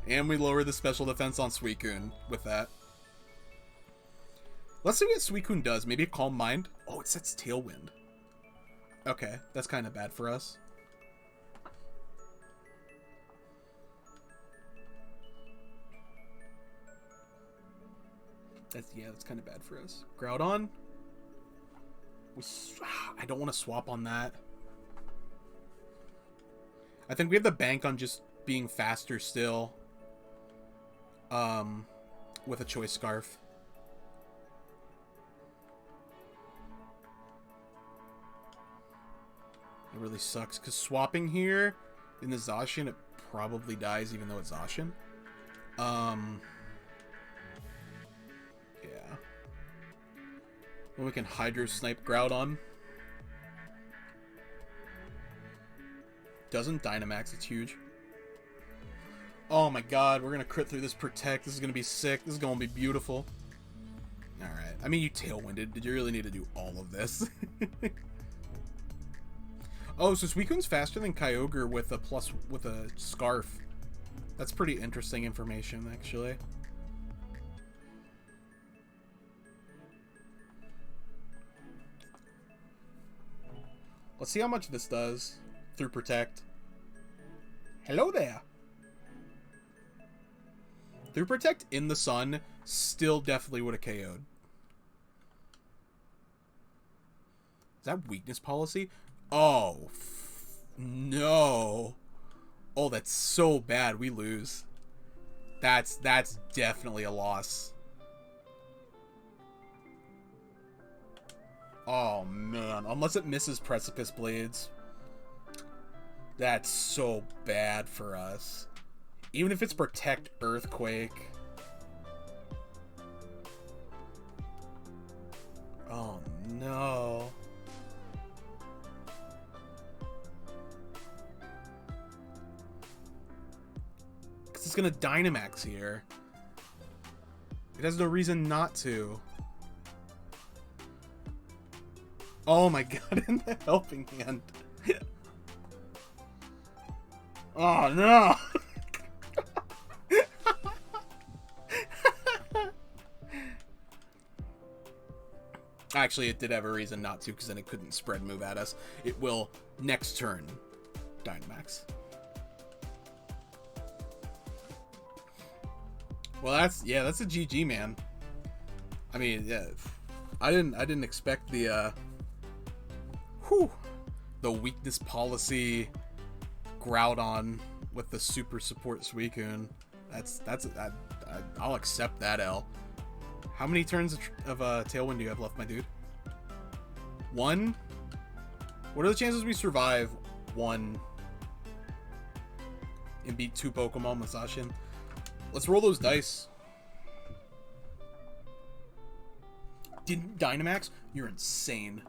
And we lower the special defense on Suicune with that. Let's see what Suicune does. Maybe a Calm Mind. Oh, it sets Tailwind. Okay, that's kind of bad for us. That's kind of bad for us. Groudon. I don't want to swap on that. I think we have the bank on just being faster still. With a Choice Scarf. It really sucks, because swapping here in the Zacian, it probably dies even though it's Zacian. Yeah. Then we can Hydro Snipe Groudon. Doesn't Dynamax, it's huge. Oh my god, we're gonna crit through this Protect. This is gonna be sick. This is gonna be beautiful. Alright. I mean, you Tailwinded. Did you really need to do all of this? Oh, so Suicune's faster than Kyogre with a Scarf. That's pretty interesting information, actually. Let's see how much this does through Protect. Hello there. Through Protect in the sun, still definitely would have KO'd. Is that Weakness Policy? Oh, no. Oh, that's so bad. We lose. That's definitely a loss. Oh, man. Unless it misses Precipice Blades. That's so bad for us. Even if it's Protect Earthquake. Oh, no. It's gonna Dynamax here. It has no reason not to. Oh my god, in the helping hand. Oh no! Actually, it did have a reason not to, because then it couldn't spread move at us. It will next turn Dynamax. Well, that's a GG, man. I mean, yeah, I didn't expect the the weakness policy Groudon with the super support Suicune. I'll accept that L. How many turns of Tailwind do you have left, my dude? 1? What are the chances we survive 1 and beat 2 Pokemon with Zacian? Let's roll those dice. Didn't Dynamax? You're insane.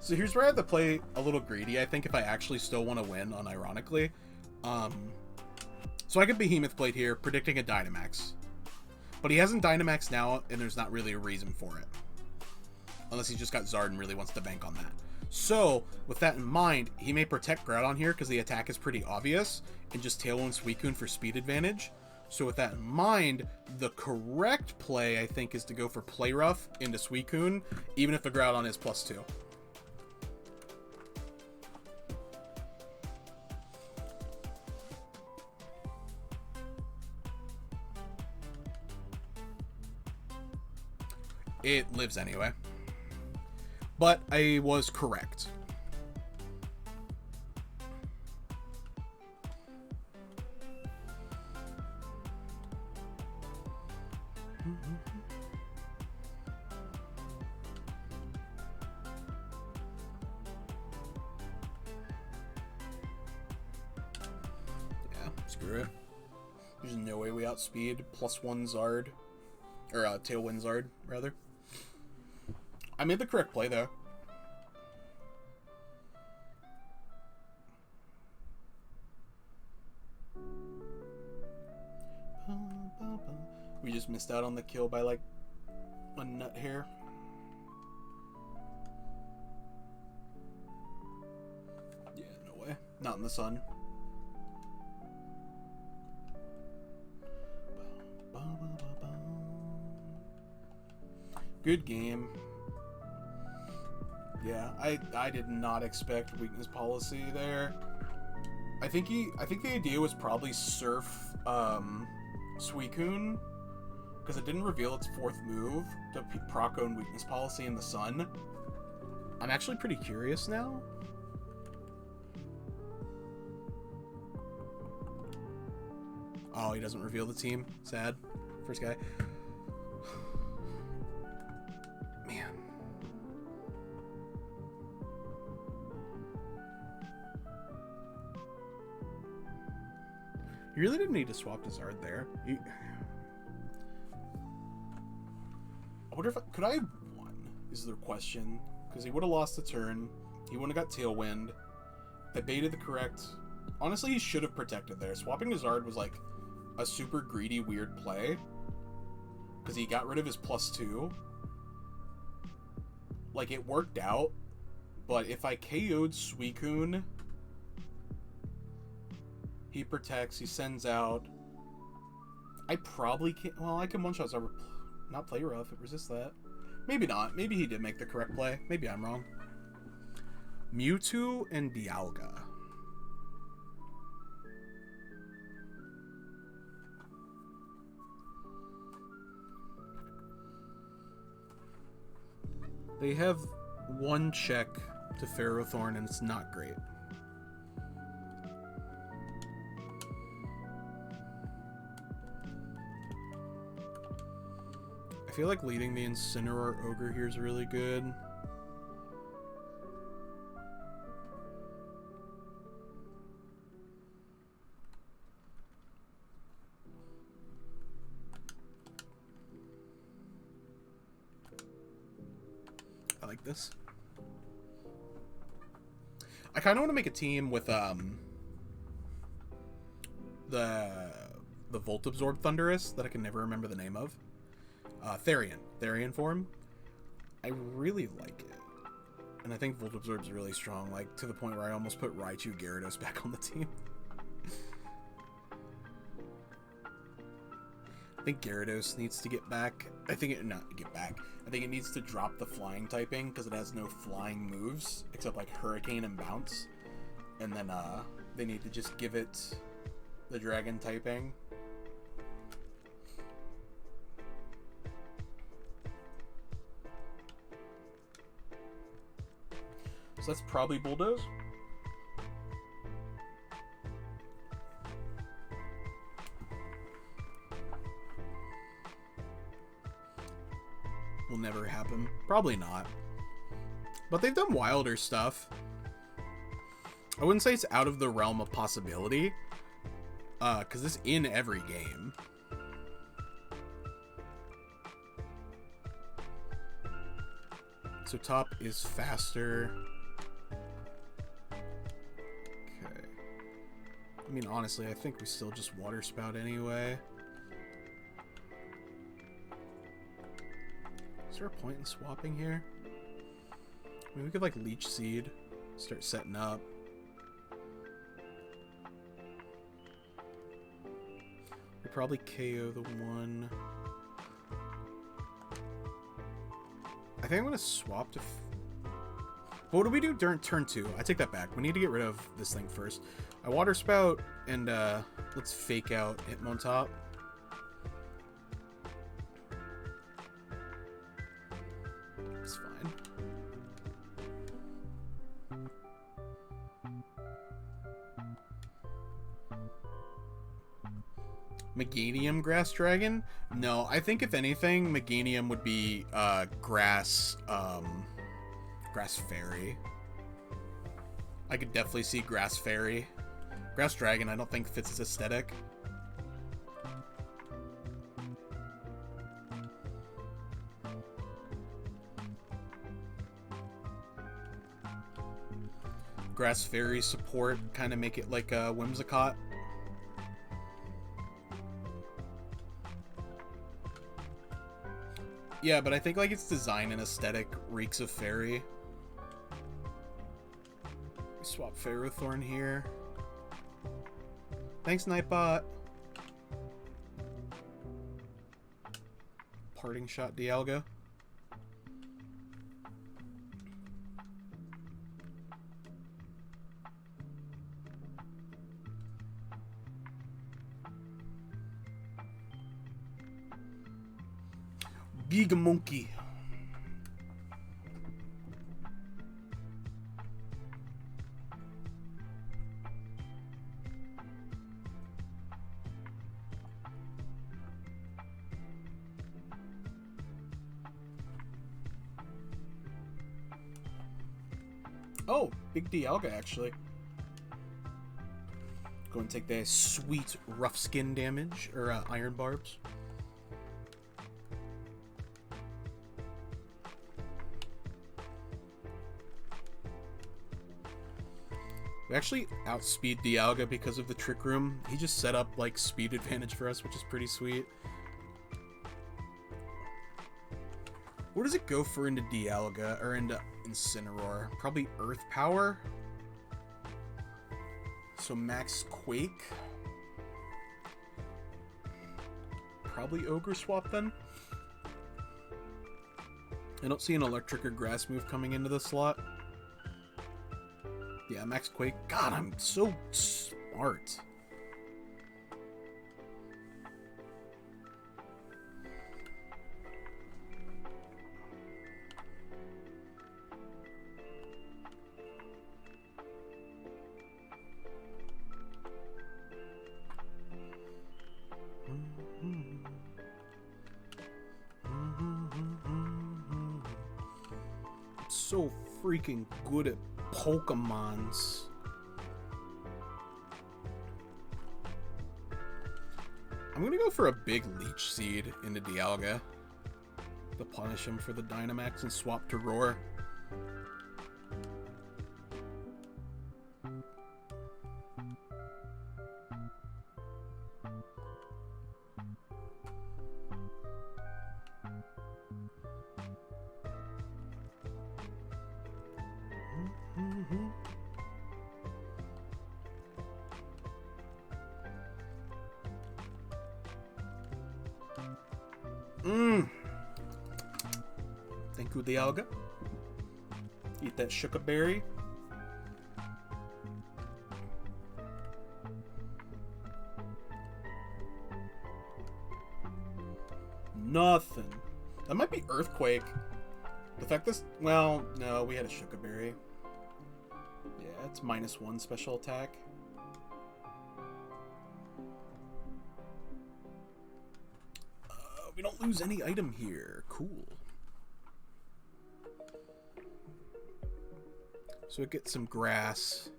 So here's where I have to play a little greedy, I think, if I actually still want to win, unironically. So I could Behemoth Blade here, predicting a Dynamax. But he hasn't Dynamax now, and there's not really a reason for it. Unless he just got Zard and really wants to bank on that. So, with that in mind, he may protect Groudon here, because the attack is pretty obvious, and just Tailwind Suicune for speed advantage. So with that in mind, the correct play, I think, is to go for Play Rough into Suicune, even if the Groudon is +2. It lives anyway. But I was correct. Yeah, screw it. There's no way we outspeed +1 Zard. Or Tailwind Zard, rather. I made the correct play, though. We just missed out on the kill by, like, a nut hair. Yeah, no way. Not in the sun. Good game. Yeah, I did not expect weakness policy there. I think the idea was probably Surf Suicune, because it didn't reveal its 4th move to proc own weakness policy in the sun. I'm actually pretty curious now. Oh, he doesn't reveal the team. Sad. First guy. Man. You really didn't need to swap to Zard there. I wonder if could I have won, is the question. Because he would have lost the turn. He wouldn't have got Tailwind. I baited the correct... Honestly, he should have protected there. Swapping to Zard was like a super greedy, weird play. Because he got rid of his +2. Like, it worked out. But if I KO'd Suicune... He protects, he sends out. I probably can't... Well, I can one-shot Zard. Not Play Rough, it resists that. Maybe not. Maybe he did make the correct play. Maybe I'm wrong. Mewtwo and Dialga. They have one check to Ferrothorn, and it's not great. I feel like leading the Incineroar Ogre here is really good. like this. I kind of want to make a team with the Volt Absorb Thundurus that I can never remember the name of. Therian form. I really like it. And I think Volt Absorb's really strong, like to the point where I almost put Raichu Gyarados back on the team. I think Gyarados needs to get back. I think it needs to drop the flying typing because it has no flying moves except like Hurricane and Bounce. And then they need to just give it the dragon typing. So that's probably Bulldoze. Will never happen. Probably not. But they've done wilder stuff. I wouldn't say it's out of the realm of possibility. Because it's in every game. So top is faster. Okay. I mean, honestly, I think we still just Water Spout anyway. Is there a point in swapping here? I mean, we could like Leech Seed, start setting up. We probably KO the one. I think I'm gonna swap to. What do we do during turn 2? I take that back. We need to get rid of this thing first. I Water Spout and let's fake out Hitmontop. It's fine. Meganium Grass Dragon? No, I think if anything, Meganium would be Grass Fairy. I could definitely see Grass Fairy. Grass Dragon I don't think fits its aesthetic. Grass Fairy support, kind of make it like a Whimsicott. Yeah, but I think like its design and aesthetic reeks of Fairy. We swap Ferrothorn here. Thanks, Nightbot. Parting Shot Dialga. Giga Monkey. Oh, big Dialga actually. Go and take the sweet rough skin damage or iron barbs. We actually outspeed Dialga because of the Trick Room. He just set up like speed advantage for us, which is pretty sweet. What does it go for into Dialga or into Incineroar? Probably Earth Power. So max Quake. Probably Ogre Swap then. I don't see an Electric or Grass move coming into the slot. Yeah, Max Quake. God, I'm so smart. It's so freaking good at Pokemons. I'm gonna go for a big Leech Seed into Dialga to punish him for the Dynamax and swap to Roar. Thank you, Dialga. Eat that sugar berry. Nothing. That might be Earthquake. The fact this... Well, no, we had a sugar berry. Yeah, it's -1 special attack. We don't lose any item here. Cool. So it gets some grass.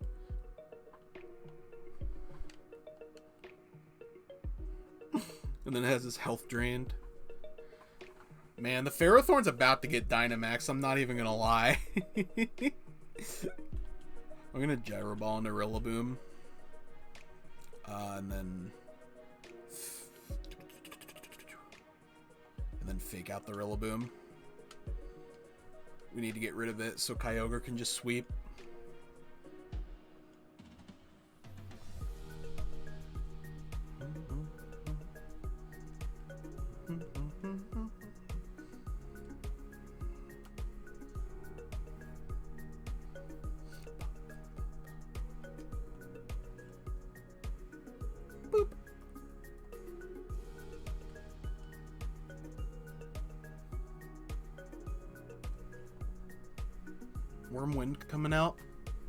And then it has his health drained. Man, the Ferrothorn's about to get Dynamax. I'm not even gonna lie. I'm gonna Gyro Ball into Rillaboom. And then fake out the Rillaboom. We need to get rid of it so Kyogre can just sweep. Boop. Wormwind coming out.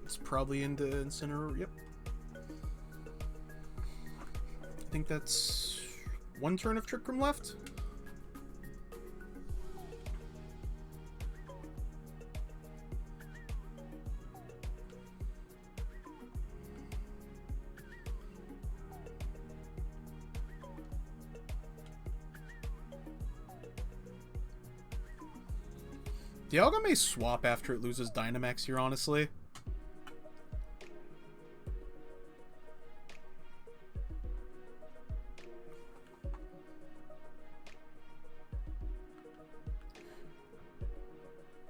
It's probably into Incineroar. Yep. I think that's one turn of Trick Room left. Dialga may swap after it loses Dynamax here, honestly.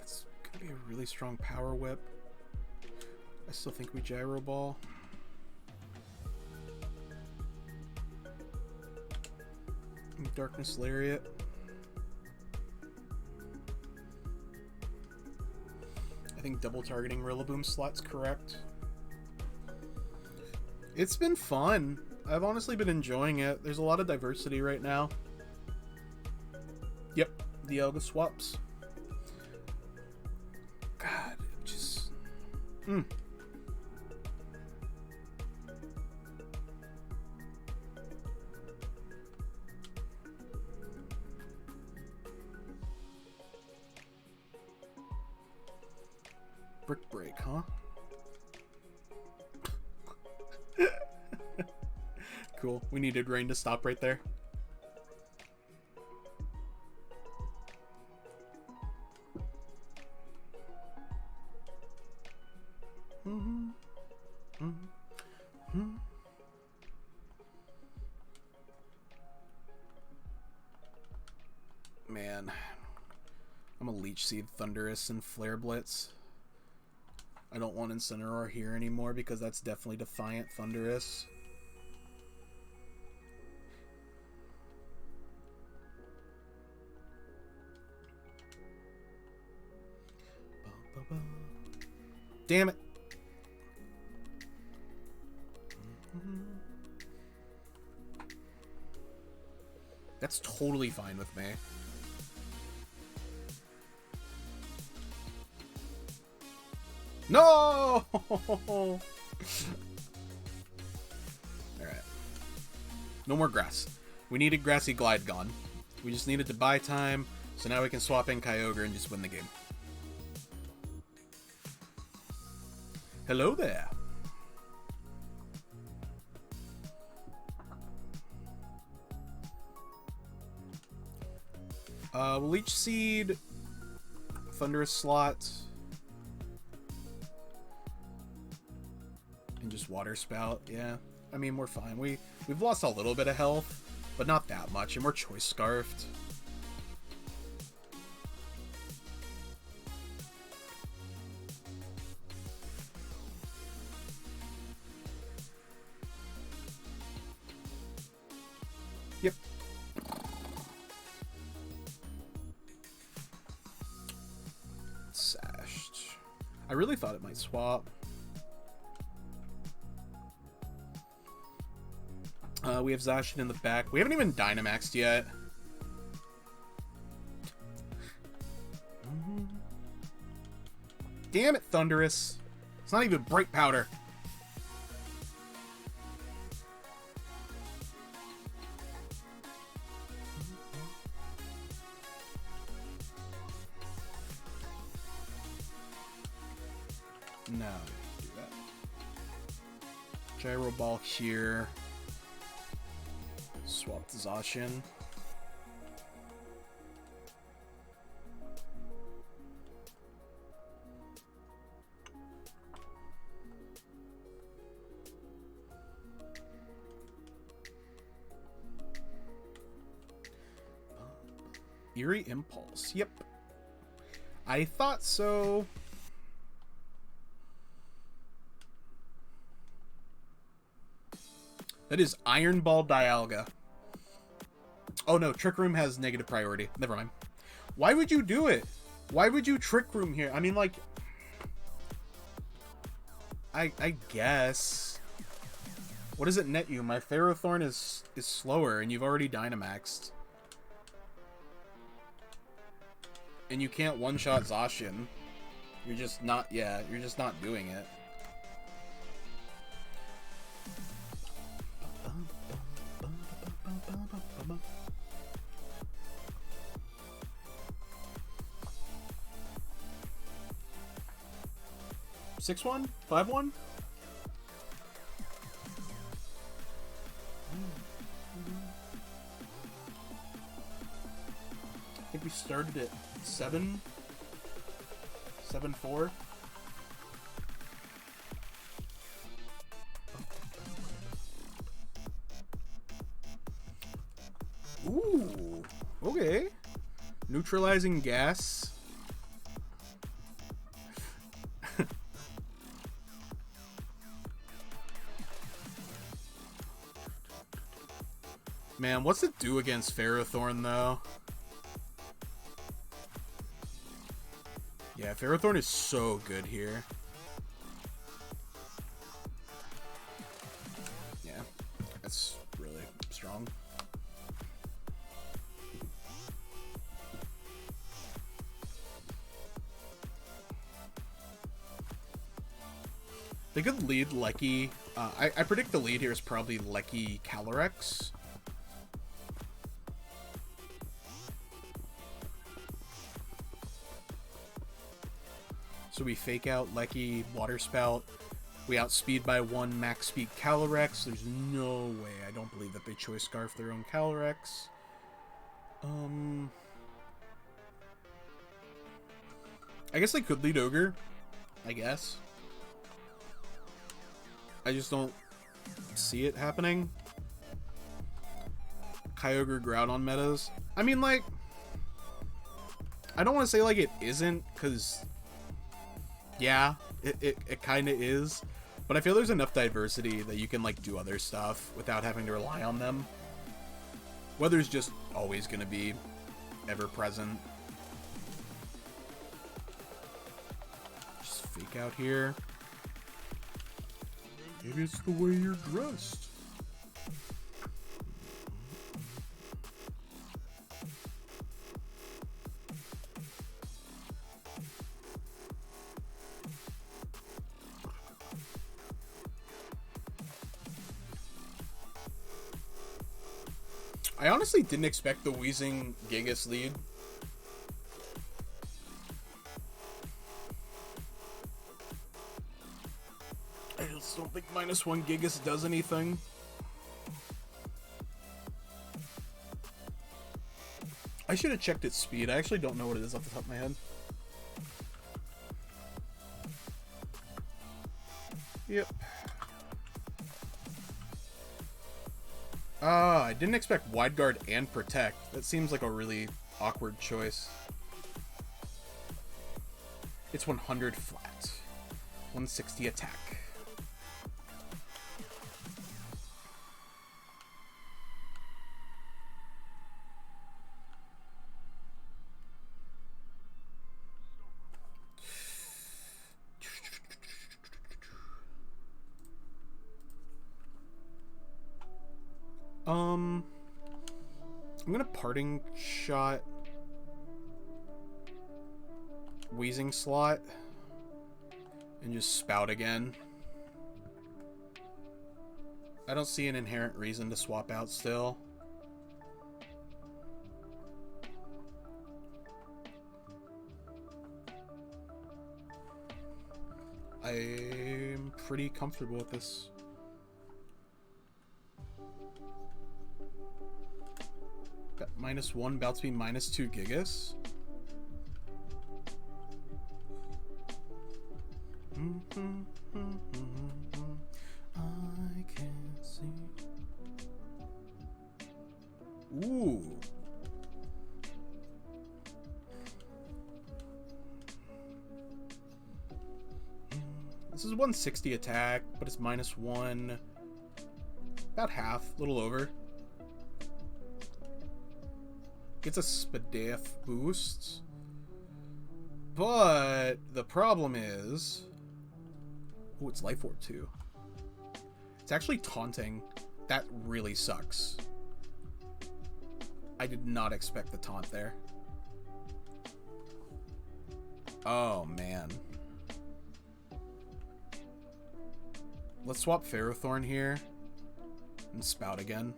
It's gonna be a really strong Power Whip. I still think we Gyro Ball. Darkness Lariat. I think double targeting Rillaboom slot's correct. It's been fun. I've honestly been enjoying it. There's a lot of diversity right now. Yep, Dialga swaps. God, it just... Brick Break, huh? Cool. We needed rain to stop right there. Man, I'm a Leech Seed, Thundurus, and Flare Blitz. I don't want Incineroar here anymore because that's definitely Defiant Thundurus. Damn it. That's totally fine with me. No! Alright. No more grass. We needed Grassy Glide gone. We just needed to buy time, so now we can swap in Kyogre and just win the game. Hello there. Leech Seed, Thundurus slot, and just Water Spout. Yeah, I mean, we're fine. We've lost a little bit of health, but not that much, and we're Choice Scarfed. Yep. I really thought it might swap. We have Zacian in the back. We haven't even Dynamaxed yet. Damn it, Thunderous. It's not even Bright Powder. No, do that. Gyro Ball here. Swap the Zacian. Eerie Impulse. Yep. I thought so. That is Iron Ball Dialga. Oh no, Trick Room has negative priority. Never mind. Why would you do it? Why would you Trick Room here? I mean, like... I guess... What does it net you? My Ferrothorn is slower, and you've already Dynamaxed. And you can't one-shot Zacian. You're just not... Yeah, you're just not doing it. 6-1? 5-1? I think we started at 7? 7-4? Ooh, okay. Neutralizing gas. Man, what's it do against Ferrothorn, though? Yeah, Ferrothorn is so good here. Yeah, that's really strong. They could lead Lecky. I predict the lead here is probably Lecky Calyrex. So we fake out Lecky Water Spout. We outspeed by 1 max speed Calyrex. There's no way. I don't believe that they Choice Scarf their own Calyrex. I guess they could lead Ogre. I guess. I just don't see it happening. Kyogre Groudon metas. I mean, like, I don't want to say like it isn't, because yeah, it kind of is. But I feel there's enough diversity that you can like do other stuff without having to rely on them. Weather's just always going to be ever present. Just fake out here. Maybe it's the way you're dressed. I honestly didn't expect the Wheezing Gigas lead. I just don't think -1 Gigas does anything. I should have checked its speed. I actually don't know what it is off the top of my head. Yep. I didn't expect Wide Guard and Protect. That seems like a really awkward choice. It's 100 flat. 160 attack. I'm gonna parting shot Wheezing slot and just spout again. I don't see an inherent reason to swap out still. I'm pretty comfortable with this. Got -1, about to be -2 Gigas. I can't see. Ooh. This is 160 attack, but it's -1. About half, a little over. Gets a Spadaf boost. But the problem is... Oh, it's Life Orb too. It's actually taunting. That really sucks. I did not expect the taunt there. Oh, man. Let's swap Ferrothorn here and spout again.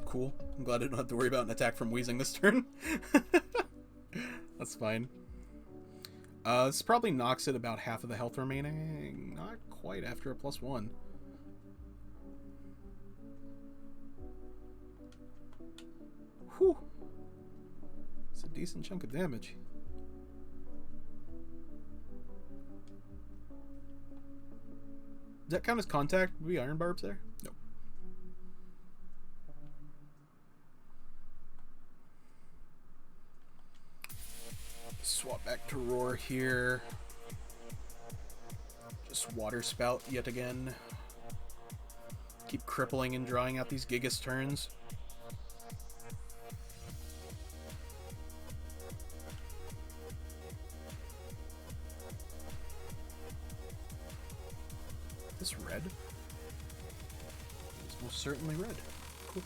Cool. I'm glad I don't have to worry about an attack from Wheezing this turn. That's fine. This probably knocks it about half of the health remaining. Not quite after a +1. Whew. It's a decent chunk of damage. Does that count as contact? Would we Iron Barbs there? Nope. Swap back to Roar here. Just Water Spout yet again. Keep crippling and drawing out these Gigas turns. This red? It's most certainly red. Cool.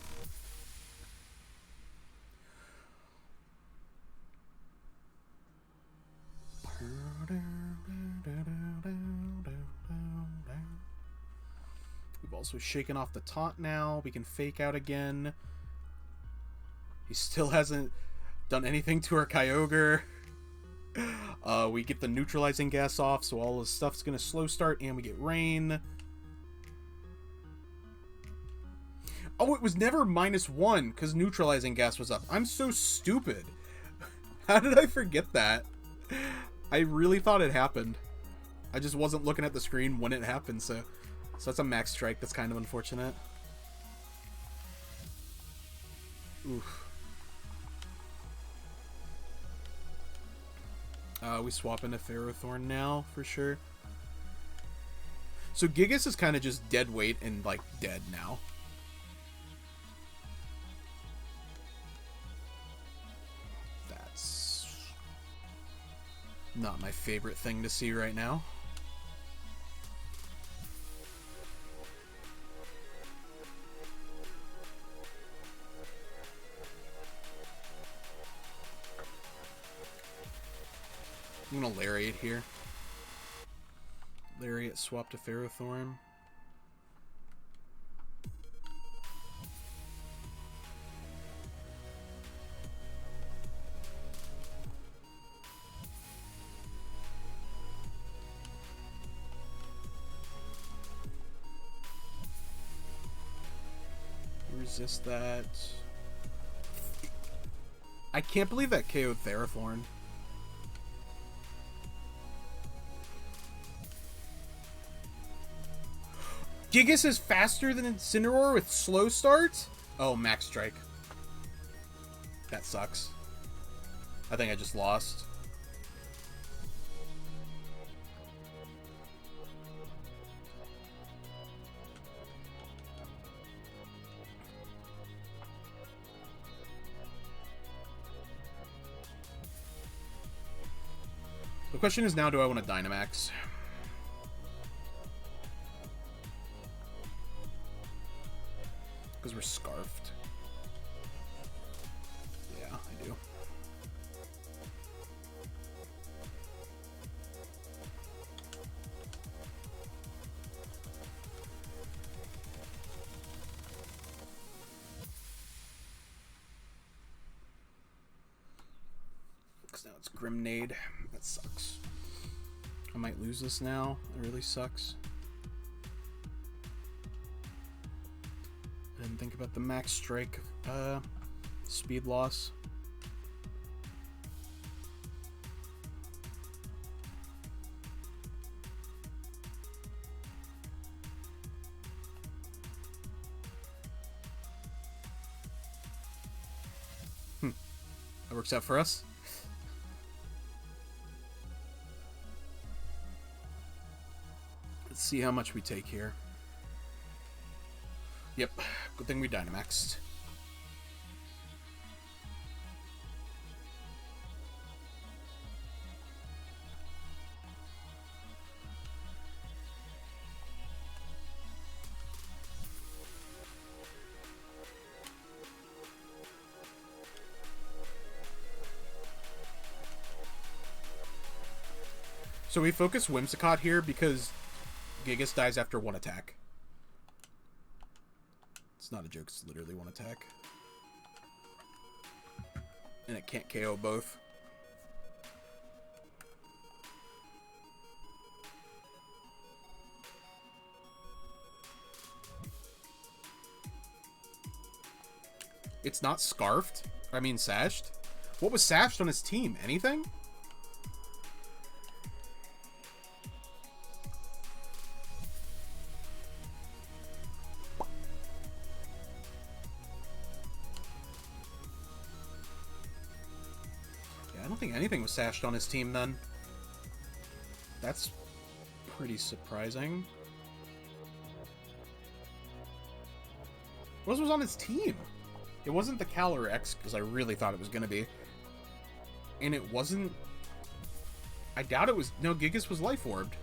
We've also shaken off the taunt now. We can fake out again. He still hasn't done anything to our Kyogre. We get the neutralizing gas off, so all his stuff's gonna slow start, and we get rain. Oh, it was never -1 because neutralizing gas was up. I'm so stupid. How did I forget that? I really thought it happened. I just wasn't looking at the screen when it happened, so that's a max strike. That's kind of unfortunate. Oof. We swap into Ferrothorn now, for sure. So Gigas is kind of just dead weight and, like, dead now. That's not my favorite thing to see right now. I'm gonna Lariat here. Lariat swap to Ferrothorn. Resist that. I can't believe that KO'd Ferrothorn. Gigas is faster than Incineroar with slow starts? Oh, max strike. That sucks. I think I just lost. The question is now, do I want to Dynamax? Because we're scarfed. Yeah, I do. Because now it's Grimnade. That sucks. I might lose this now. It really sucks. I didn't think about the max strike speed loss. That works out for us. Let's see how much we take here. Yep, good thing we Dynamaxed. So we focus Whimsicott here because Gigas dies after one attack. It's not a joke, it's literally one attack. And it can't KO both. It's not scarfed? I mean sashed? What was sashed on his team? Anything? I don't think anything was sashed on his team then. That's pretty surprising. What was on his team? It wasn't the Calyrex, because I really thought it was going to be. And it wasn't... I doubt it was... No, Gigas was Life Orbed.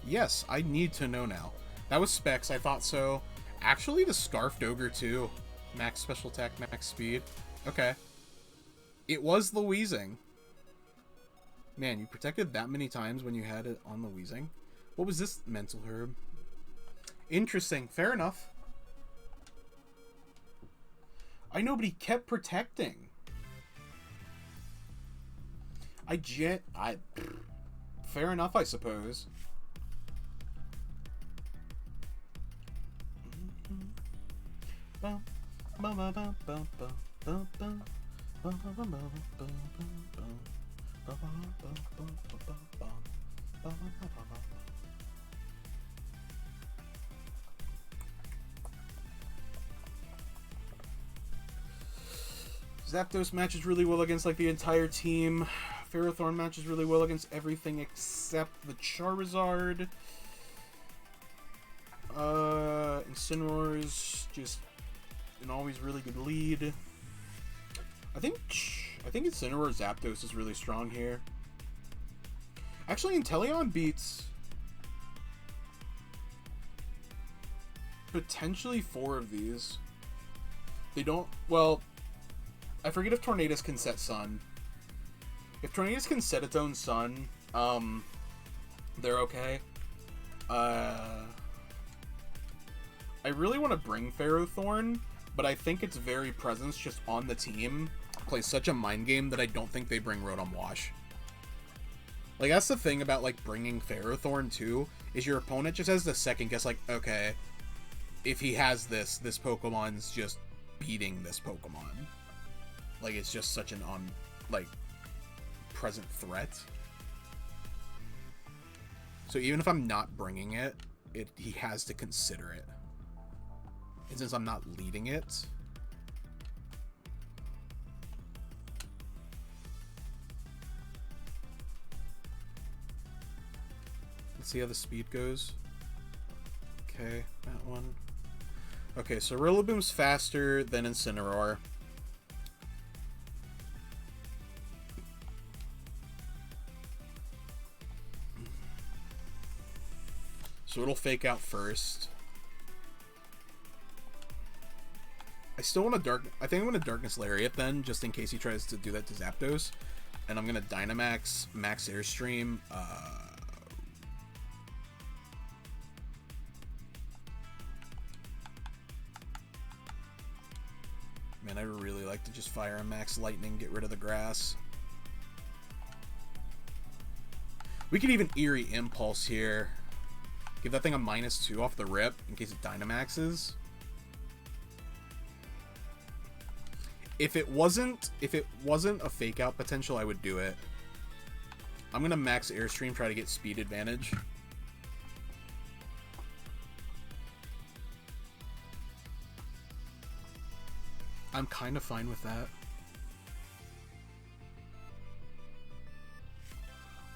Yes, I need to know now. That was Specs, I thought so. Actually, the Scarfed Ogre too. Max Special Attack, Max Speed. Okay. It was the Weezing. Man, you protected that many times when you had it on the Weezing. What was this Mental Herb? Interesting. Fair enough. I know, but he kept protecting. Fair enough, I suppose. Zapdos matches really well against like the entire team. Ferrothorn matches really well against everything except the Charizard. Incineroar's just an always really good lead. I think Incineroar Zapdos is really strong here. Actually, Inteleon beats potentially 4 of these. They don't... Well, I forget if Tornadus can set Sun. If Tornadus can set its own Sun, they're okay. I really want to bring Ferrothorn, but I think its very presence just on the team plays such a mind game that I don't think they bring Rotom Wash. Like, that's the thing about, like, bringing Ferrothorn, too, is your opponent just has to second guess, like, okay, if he has this Pokemon's just beating this Pokemon. Like, it's just such an, present threat. So even if I'm not bringing it, he has to consider it. And since I'm not leading it... Let's see how the speed goes. Okay, that one. Okay, so Rillaboom's faster than Incineroar. So it'll fake out first. I still want to I think I'm going to Darkness Lariat then, just in case he tries to do that to Zapdos. And I'm going to Dynamax, Max Airstream. Man, I really like to just fire a Max Lightning, get rid of the grass. We could even Eerie Impulse here. Give that thing a -2 off the rip in case it Dynamaxes. If it wasn't a fake out potential, I would do it. I'm gonna Max Airstream, try to get speed advantage. I'm kind of fine with that.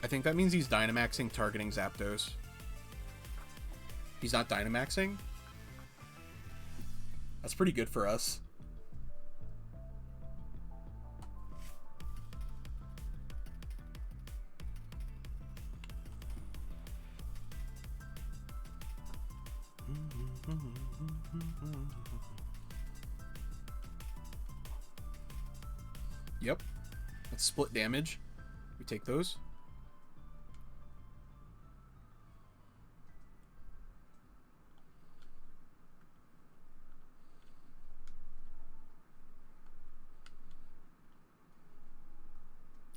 I think that means he's Dynamaxing, targeting Zapdos. He's not Dynamaxing? That's pretty good for us. Yep. That's split damage. We take those.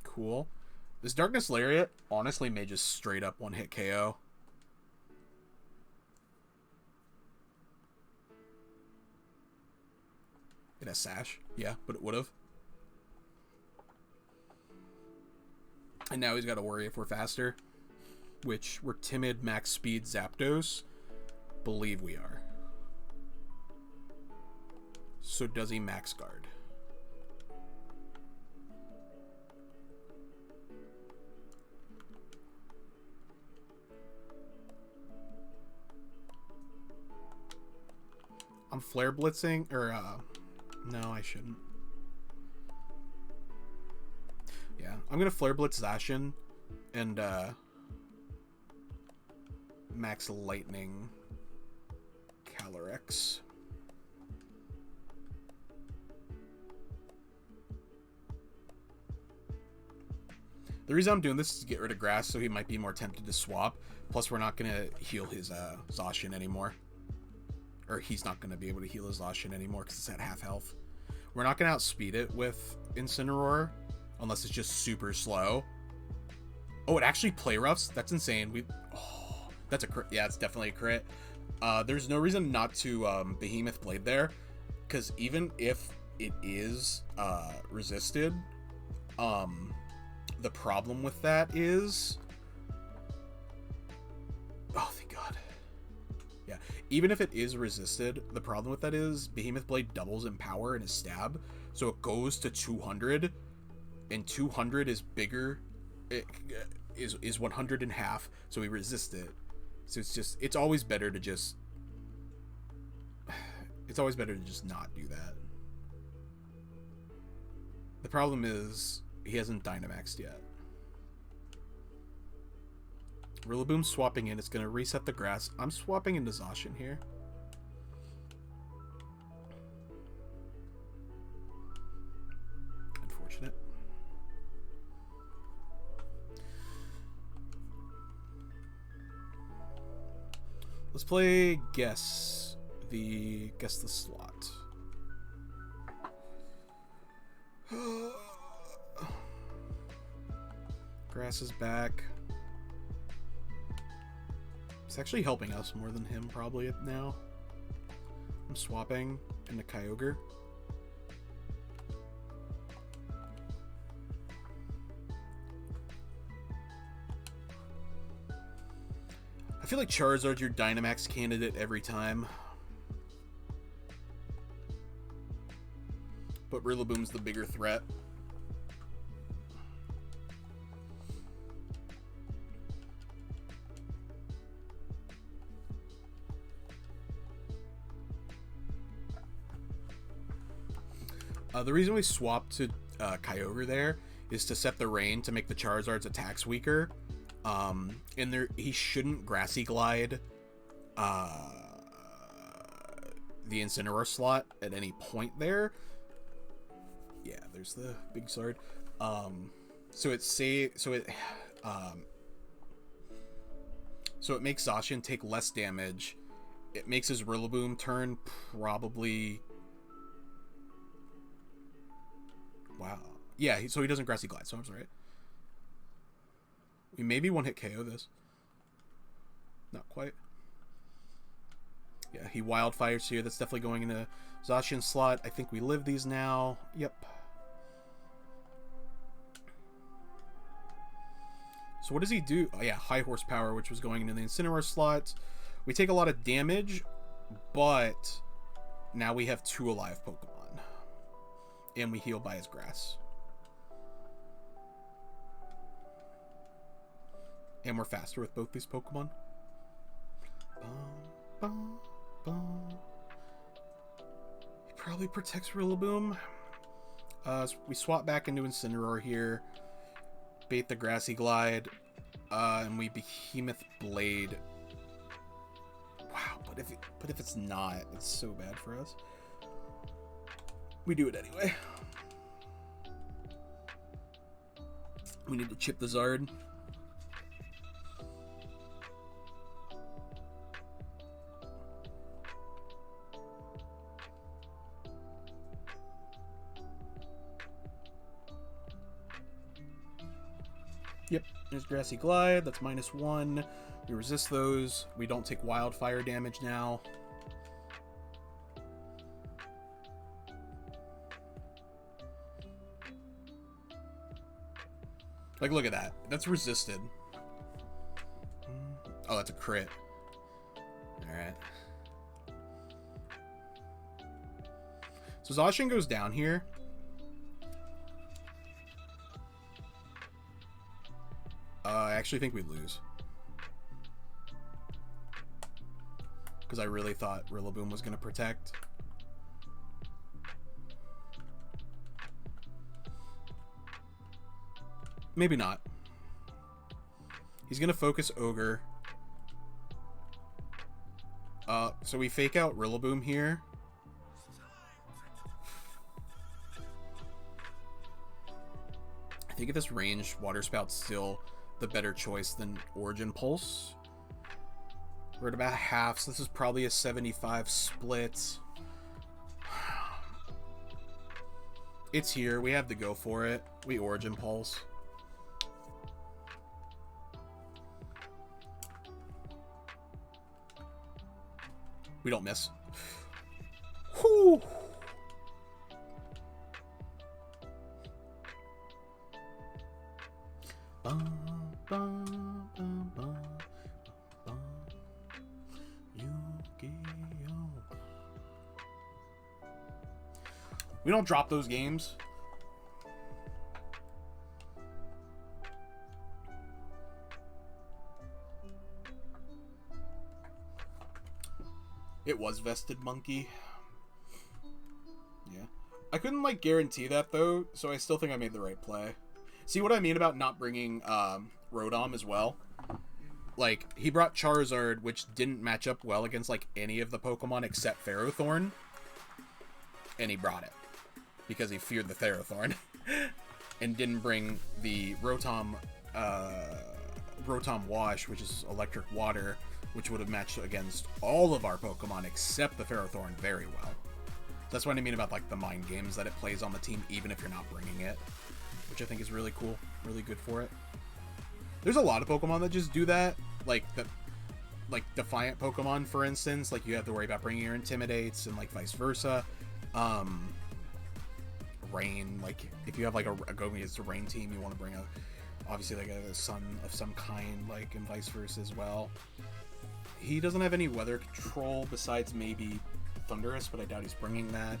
Cool. This Darkness Lariat honestly may just straight up one-hit KO. It has Sash. Yeah, but it would have. And now he's got to worry if we're faster. Which we're timid, max speed Zapdos. Believe we are. So does he max guard? I'm Flare Blitzing, or, no, I shouldn't. Yeah, I'm gonna Flare Blitz Zacian and, Max Lightning Calyrex. The reason I'm doing this is to get rid of grass, so he might be more tempted to swap. Plus, we're not gonna heal his, Zacian anymore. Or he's not going to be able to heal his Zacian anymore because it's at half health. We're not going to outspeed it with Incineroar unless it's just super slow. Oh, it actually play roughs? That's insane. That's a crit. Yeah, it's definitely a crit. There's no reason not to Behemoth Blade there, because even if it is resisted, the problem with that is... Oh, thank God. Yeah, even if it is resisted, the problem with that is Behemoth Blade doubles in power in his stab, so it goes to 200, and 200 is bigger, is 100 in half, so we resist it. So it's always better to just, not do that. The problem is he hasn't Dynamaxed yet. Rillaboom swapping in. It's going to reset the grass. I'm swapping into Zacian here. Unfortunate. Let's play Guess the Slot. Grass is back. It's actually helping us more than him probably now. I'm swapping into Kyogre. I feel like Charizard's your Dynamax candidate every time. But Rillaboom's the bigger threat. The reason we swapped to Kyogre there is to set the rain to make the Charizard's attacks weaker. And he shouldn't Grassy Glide the Incineroar slot at any point there. Yeah, there's the big sword. So it makes Zacian take less damage. It makes his Rillaboom turn probably... Wow. Yeah, so he doesn't Grassy Glide, so I was right. We maybe one-hit KO this. Not quite. Yeah, he Wildfires here. That's definitely going into Zacian's slot. I think we live these now. Yep. So what does he do? Oh, yeah, high horsepower, which was going into the Incineroar slot. We take a lot of damage, but now we have 2 alive Pokemon. And we heal by his grass. And we're faster with both these Pokemon. He probably protects Rillaboom. So we swap back into Incineroar here. Bait the Grassy Glide. And we Behemoth Blade. Wow, but if it's not, it's so bad for us. We do it anyway. We need to chip the Zard. Yep, there's Grassy Glide. That's -1. We resist those. We don't take Wildfire damage now. Like, look at that. That's resisted. Oh, that's a crit. Alright. So Zacian goes down here. I actually think we lose. Because I really thought Rillaboom was going to protect. Maybe not. He's going to focus Ogre. So we fake out Rillaboom here. I think at this range, Water Spout's still the better choice than Origin Pulse. We're at about half, so this is probably a 75 split. It's here. We have to go for it. We Origin Pulse. We don't miss. Whew. We don't drop those games. It was Vested Monkey. Yeah. I couldn't, like, guarantee that, though, so I still think I made the right play. See what I mean about not bringing Rotom as well? Like, he brought Charizard, which didn't match up well against, like, any of the Pokemon except Ferrothorn. And he brought it. Because he feared the Ferrothorn. And didn't bring the Rotom Wash, which is Electric Water, which would have matched against all of our Pokemon except the Ferrothorn very well. That's what I mean about, like, the mind games that it plays on the team, even if you're not bringing it. Which I think is really cool. Really good for it. There's a lot of Pokemon that just do that. Like, Defiant Pokemon, for instance. Like, you have to worry about bringing your Intimidates and, like, vice versa. Rain, like, if you have, like, a going against a Rain team, you want to bring obviously, like, a Sun of some kind, like, and vice versa as well. He doesn't have any weather control besides maybe Thunderous, but I doubt he's bringing that.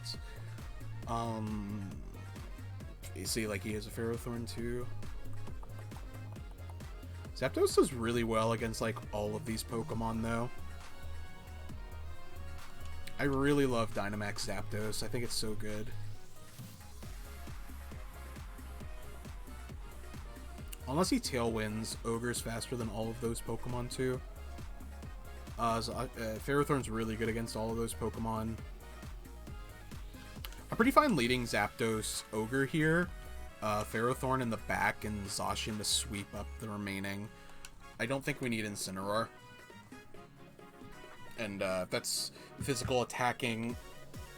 You see, like, he has a Ferrothorn too. Zapdos does really well against, like, all of these Pokemon, though. I really love Dynamax Zapdos. I think it's so good. Unless he Tailwinds, Ogre's faster than all of those Pokemon, too. Ferrothorn's really good against all of those Pokemon. I'm pretty fine leading Zapdos Ogre here. Ferrothorn in the back and Zacian to sweep up the remaining. I don't think we need Incineroar. And if that's physical attacking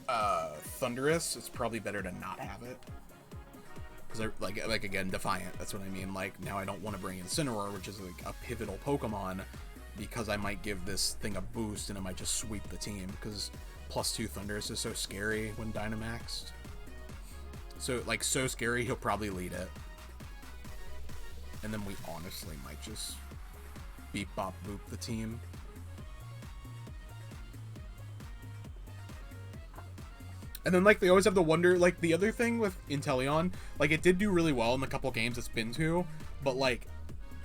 Thundurus, it's probably better to not have it. Because like again, Defiant, that's what I mean. Like, now I don't want to bring Incineroar, which is like a pivotal Pokemon, because I might give this thing a boost and it might just sweep the team, because +2 Thundurus is so scary when Dynamaxed. So, like, so scary, he'll probably lead it. And then we honestly might just beep bop boop the team. And then, like, they always have the wonder, like, the other thing with Inteleon, like, it did do really well in the couple games it's been to, but, like,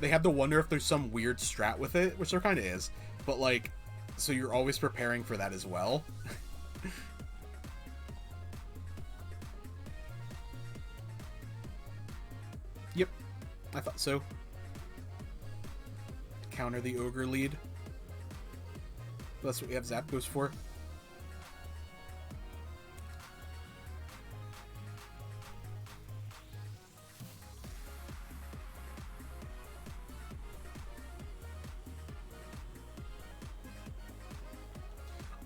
they have to wonder if there's some weird strat with it, which there kind of is, but, like, so you're always preparing for that as well. Yep, I thought so. Counter the Ogre lead. That's what we have Zapdos for.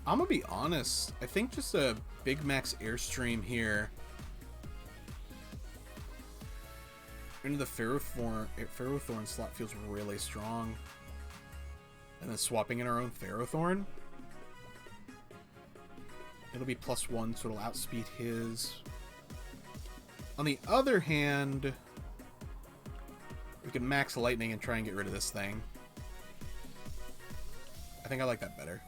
I'm gonna be honest, I think just a big max Airstream here into the Ferrothorn slot feels really strong. And then swapping in our own Ferrothorn. It'll be +1, so it'll outspeed his. On the other hand, we can max Lightning and try and get rid of this thing. I think I like that better.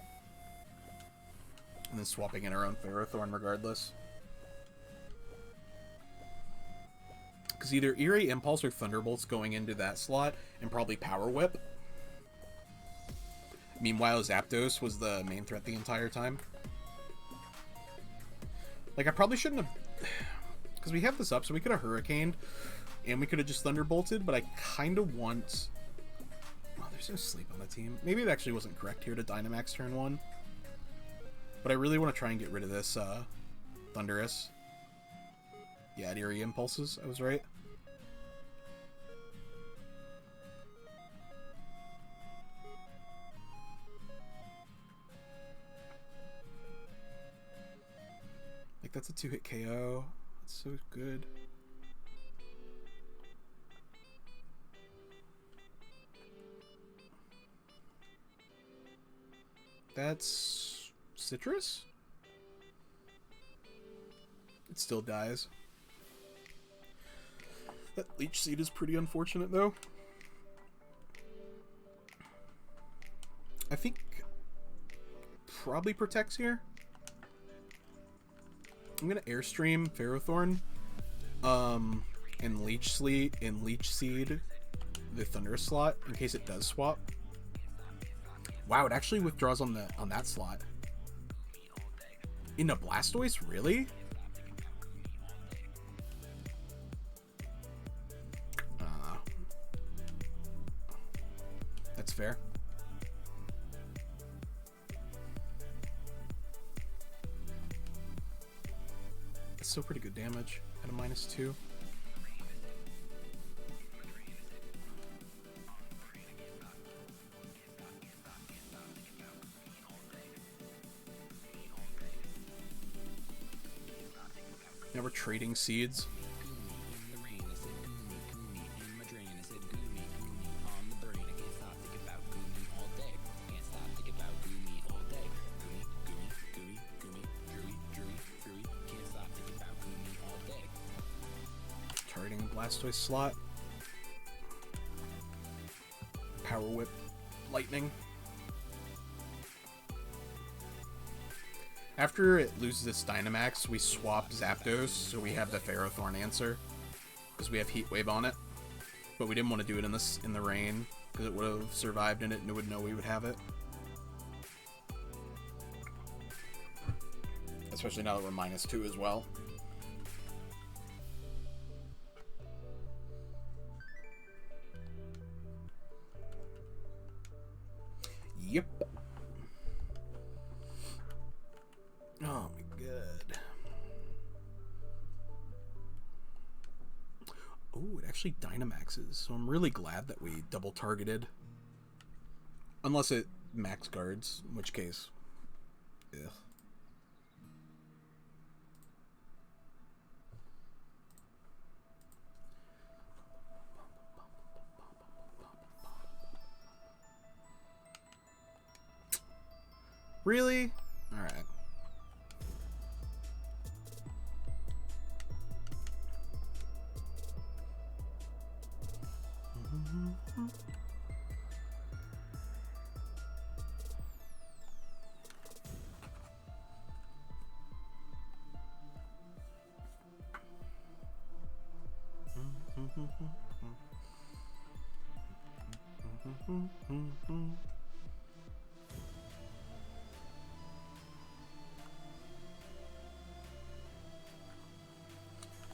And then swapping in our own Ferrothorn regardless. Because either Eerie Impulse or Thunderbolt's going into that slot, and probably Power Whip. Meanwhile, Zapdos was the main threat the entire time. Like, I probably shouldn't have... Because we have this up, so we could have Hurricaned, and we could have just Thunderbolted, but I kind of want... Oh, there's no sleep on the team. Maybe it actually wasn't correct here to Dynamax turn 1. But I really want to try and get rid of this Thundurus. Yeah, Eerie Impulses. I was right. Like, that's a 2-hit KO. That's so good. That's Citrus? It still dies. That Leech Seed is pretty unfortunate, though. I think probably protects here. I'm gonna Airstream Ferrothorn, and Leech Seed the Thunder slot in case it does swap. Wow, it actually withdraws on that slot. In a Blastoise, really? That's fair. It's still pretty good damage at a -2. Now we're trading seeds. Targeting Blastoise slot. Power Whip Lightning. After it loses its Dynamax, we swap Zapdos, so we have the Ferrothorn answer, because we have Heat Wave on it. But we didn't want to do it in the rain, because it would have survived in it and it would know we would have it. Especially now that we're -2 as well. Yep. Oh my god. Oh, it actually Dynamaxes, so I'm really glad that we double targeted. Unless it max guards, in which case, ugh. Really? Alright.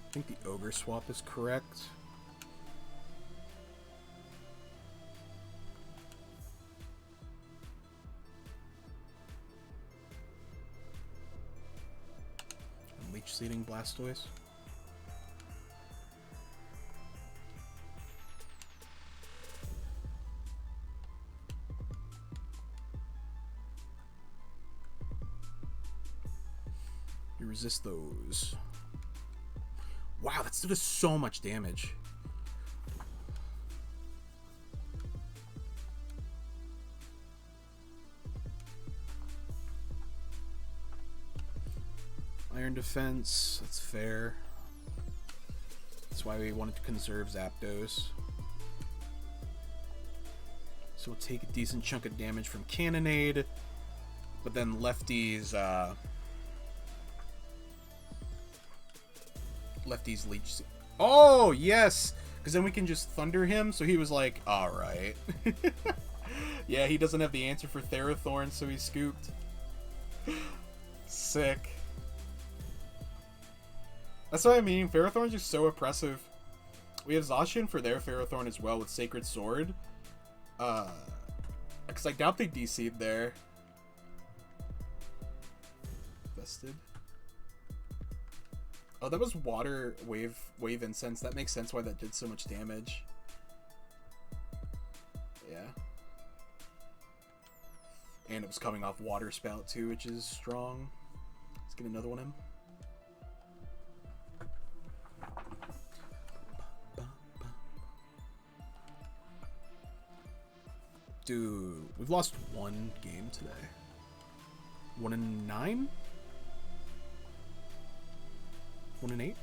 I think the Ogre swap is correct. And Leech Seeding Blastoise. You resist those. Wow, that's just so much damage. Iron Defense, that's fair. That's why we wanted to conserve Zapdos. So we'll take a decent chunk of damage from Cannonade, but then Lefty's Leech. Oh, yes! Because then we can just Thunder him, so he was like, alright. Yeah, he doesn't have the answer for Therathorn, so he scooped. Sick. That's what I mean. Ferrothorn's just so oppressive. We have Zacian for their Ferrothorn as well with Sacred Sword. Because I doubt they DC'd there. Vested. Oh, that was Water Wave Incense. That makes sense why that did so much damage. Yeah. And it was coming off Water Spout too, which is strong. Let's get another one in. Dude, we've lost one game today. 1 in 9? 1 in 8?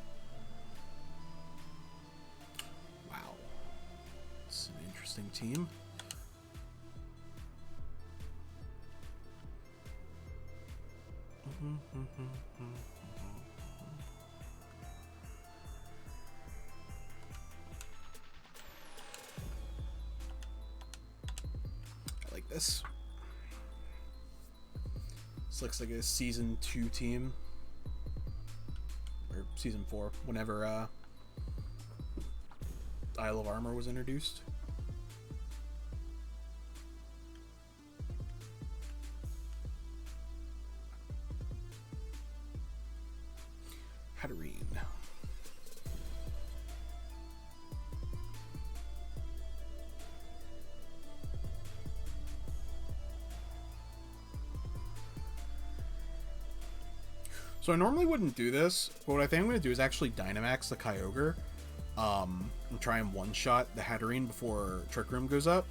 Wow. It's an interesting team. I like this. This looks like a Season 2 team. Or Season 4, whenever Isle of Armor was introduced. Hatterene. So I normally wouldn't do this, but what I think I'm going to do is actually Dynamax the Kyogre. And try and one-shot the Hatterene before Trick Room goes up.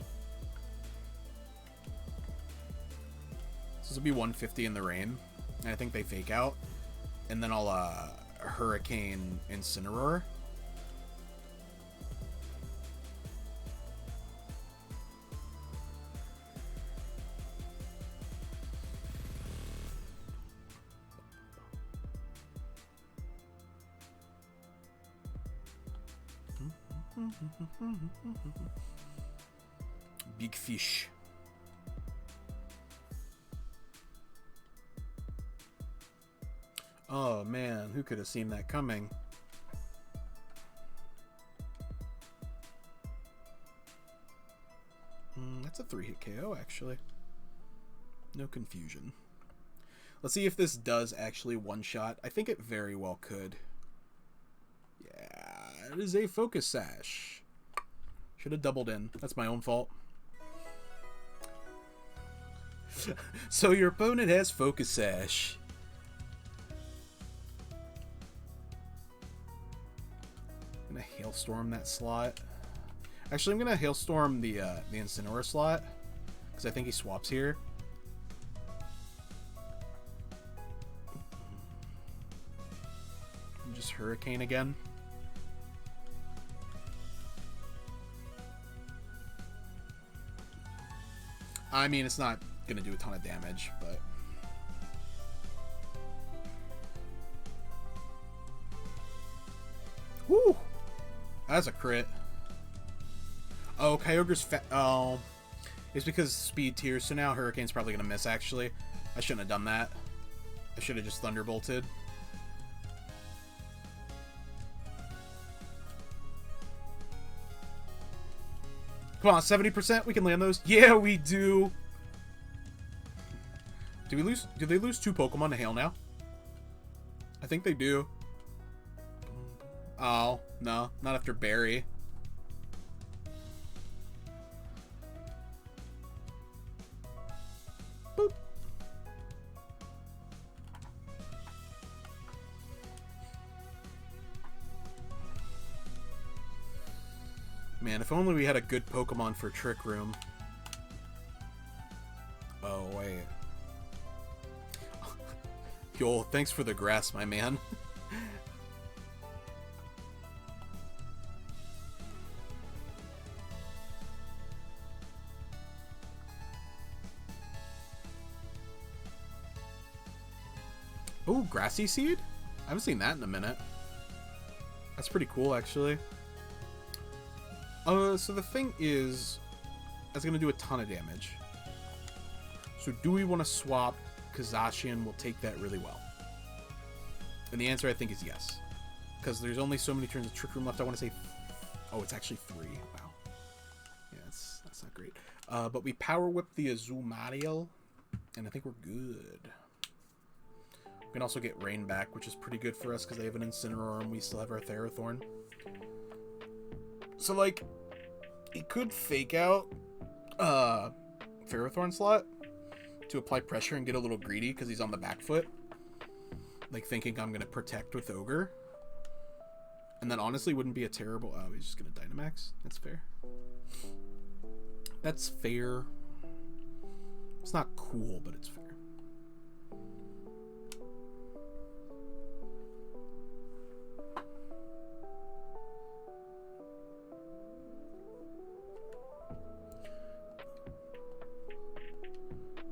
So this will be 150 in the rain. And I think they fake out. And then I'll Hurricane Incineroar. Big fish. Oh man, who could have seen that coming? That's a 3-hit KO actually. No confusion. Let's see if this does actually one-shot. I think it very well could. Yeah, it is a Focus Sash. Should have doubled in. That's my own fault. So your opponent has Focus Sash. I'm gonna Hailstorm that slot. Actually, I'm gonna Hailstorm the Incineroar slot because I think he swaps here. Just Hurricane again. I mean, it's not gonna do a ton of damage, but whoo, that's a crit. Oh, Kyogre's oh, it's because speed tier, so now Hurricane's probably gonna miss. Actually, I shouldn't have done that. I should have just Thunderbolted. Come on, 70%. We can land those. Yeah, we do. Do we lose? Do they lose 2 Pokemon to Hail now? I think they do. Oh, no. Not after Barry. Boop. Man, if only we had a good Pokemon for Trick Room. Oh, wait. Yo, thanks for the grass, my man. Oh, Grassy Seed? I haven't seen that in a minute. That's pretty cool, actually. So the thing is, that's going to do a ton of damage. So do we want to swap? Because Zacian will take that really well. And the answer, I think, is yes. Because there's only so many turns of Trick Room left. I want to say... Oh, it's actually 3. Wow. Yeah, that's not great. But we Power Whip the Azumarill. And I think we're good. We can also get Rain back, which is pretty good for us because they have an Incineroar and we still have our Therathorn. So, like, it could fake out Ferrothorn slot to apply pressure and get a little greedy because he's on the back foot. Like, thinking I'm going to protect with Ogre. And that honestly wouldn't be a terrible... Oh, he's just going to Dynamax. That's fair. That's fair. It's not cool, but it's fair.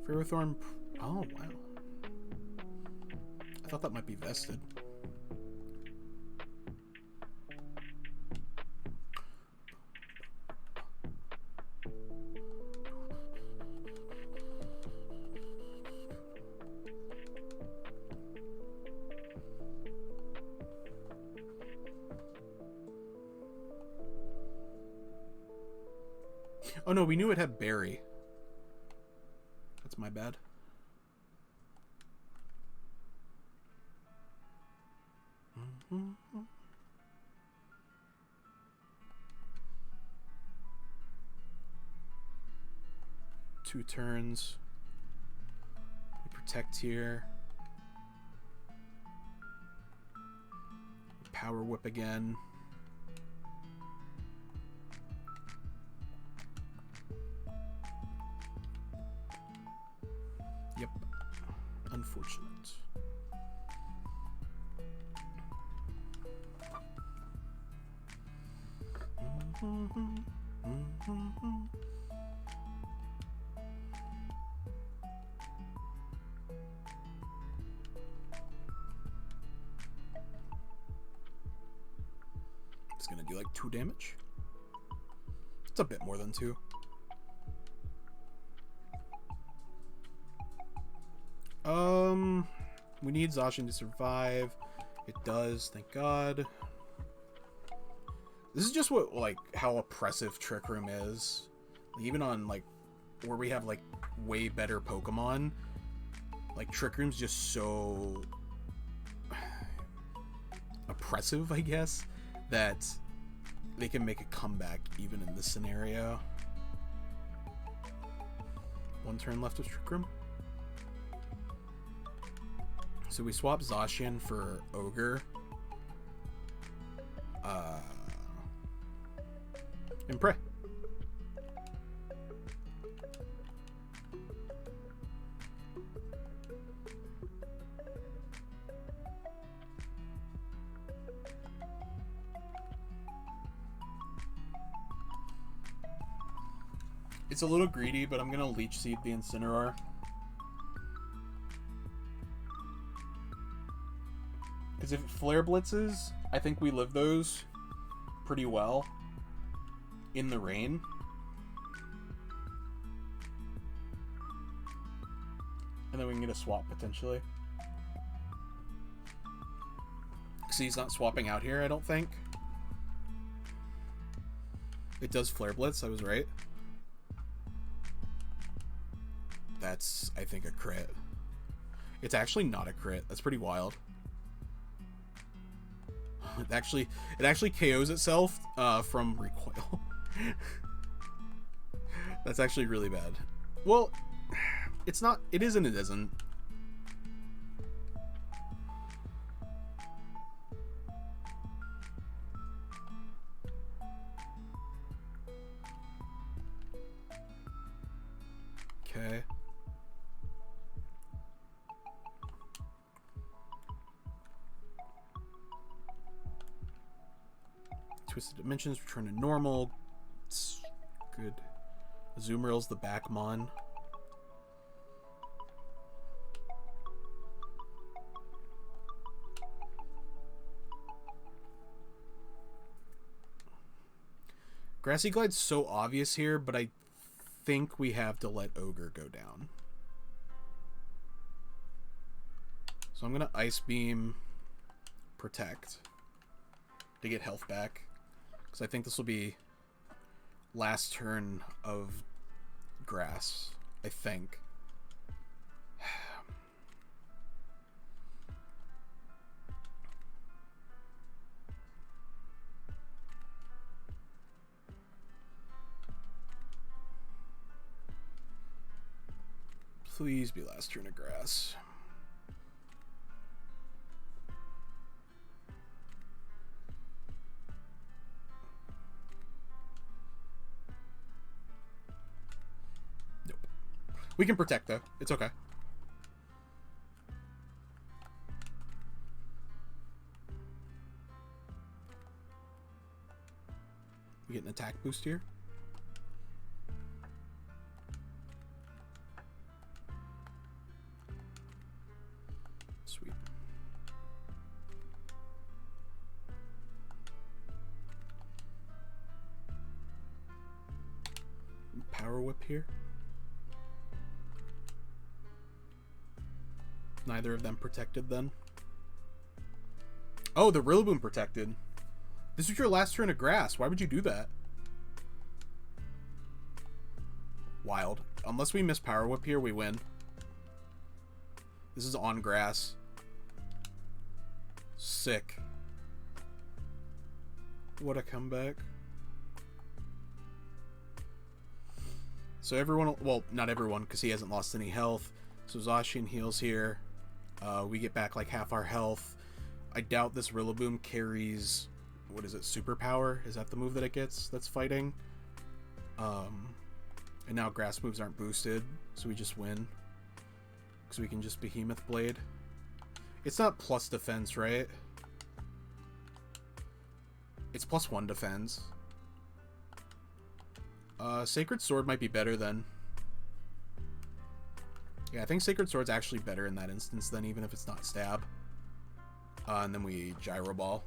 Ferrothorn. Oh, wow. I thought that might be vested. Oh no, we knew it had Berry. That's my bad. Two turns. We protect here. Power Whip again. Yep. Unfortunate. It's gonna do like 2 damage. It's a bit more than 2. We need Zacian to survive. It does, thank God. This is just what, like, how oppressive Trick Room is. Even on, like, where we have, like, way better Pokemon, Like, Trick Room's just so oppressive, I guess, that they can make a comeback even in this scenario. One turn left with Trick Room. So we swap Zacian for Ogre. And pray. It's a little greedy, but I'm gonna Leech Seed the Incineroar. Because if it Flare Blitzes, I think we live those pretty well in the rain. And then we can get a swap potentially. See, he's not swapping out here, I don't think. It does Flare Blitz, I was right. That's, I think, a crit. It's actually not a crit. That's pretty wild. It actually KOs itself from recoil. That's actually really bad. Well, it's not. It is and it isn't. Okay. Twisted Dimensions, return to normal. It's good. Azumarill's the backmon. Grassy Glide's so obvious here, but I think we have to let Ogre go down. So I'm going to Ice Beam, Protect to get health back. Because I think this will be last turn of grass, I think. Please be last turn of grass. Nope. We can protect though. It's okay. We get an attack boost here. Sweet. Power Whip here. Neither of them protected then. Oh, the Rillaboom protected. This was your last turn of grass. Why would you do that? Wild. Unless we miss Power Whip here, we win. This is on grass. Sick. What a comeback. So everyone, well, not everyone, because he hasn't lost any health. So Zacian heals here. We get back like half our health. I doubt this Rillaboom carries, what is it, Superpower? Is that the move that it gets that's fighting? And now grass moves aren't boosted, so we just win. Because we can just Behemoth Blade. It's not plus defense, right? It's +1 defense. Sacred Sword might be better then. Yeah, I think Sacred Sword's actually better in that instance then, even if it's not stab. And then we Gyro Ball.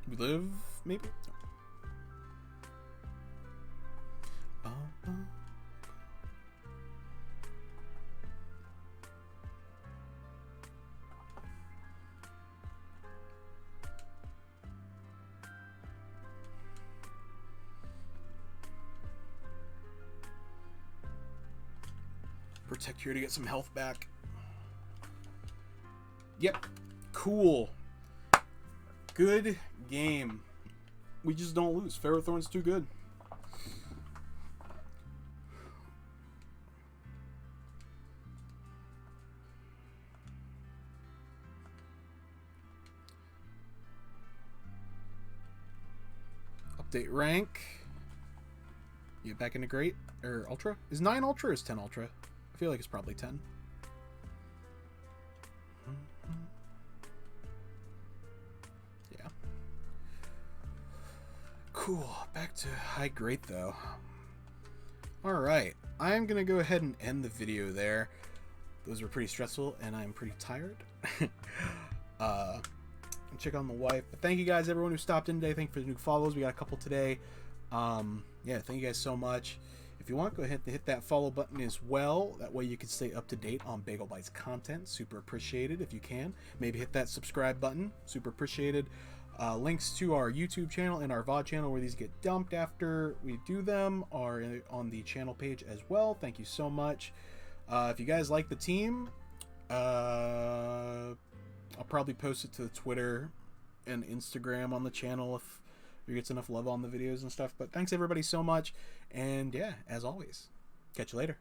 We live, maybe? Protect here to get some health back. Yep. Cool. Good game. We just don't lose. Ferrothorn's too good. Update rank. You back into Great or Ultra? Is 9 Ultra or is 10 Ultra? I feel like it's probably 10. Yeah. Cool. Back to high Great though. Alright. I'm going to go ahead and end the video there. Those were pretty stressful and I'm pretty tired. Check on the wife. But thank you guys, everyone who stopped in today. Thank you for the new follows. We got a couple today. Yeah, thank you guys so much. If you want, go ahead and hit that follow button as well. That way you can stay up to date on Bagel Bites content. Super appreciated if you can. Maybe hit that subscribe button. Super appreciated. Links to our YouTube channel and our VOD channel where these get dumped after we do them are on the channel page as well. Thank you so much. If you guys like the team, I'll probably post it to the Twitter and Instagram on the channel if it gets enough love on the videos and stuff. But thanks everybody so much. And yeah, as always, catch you later.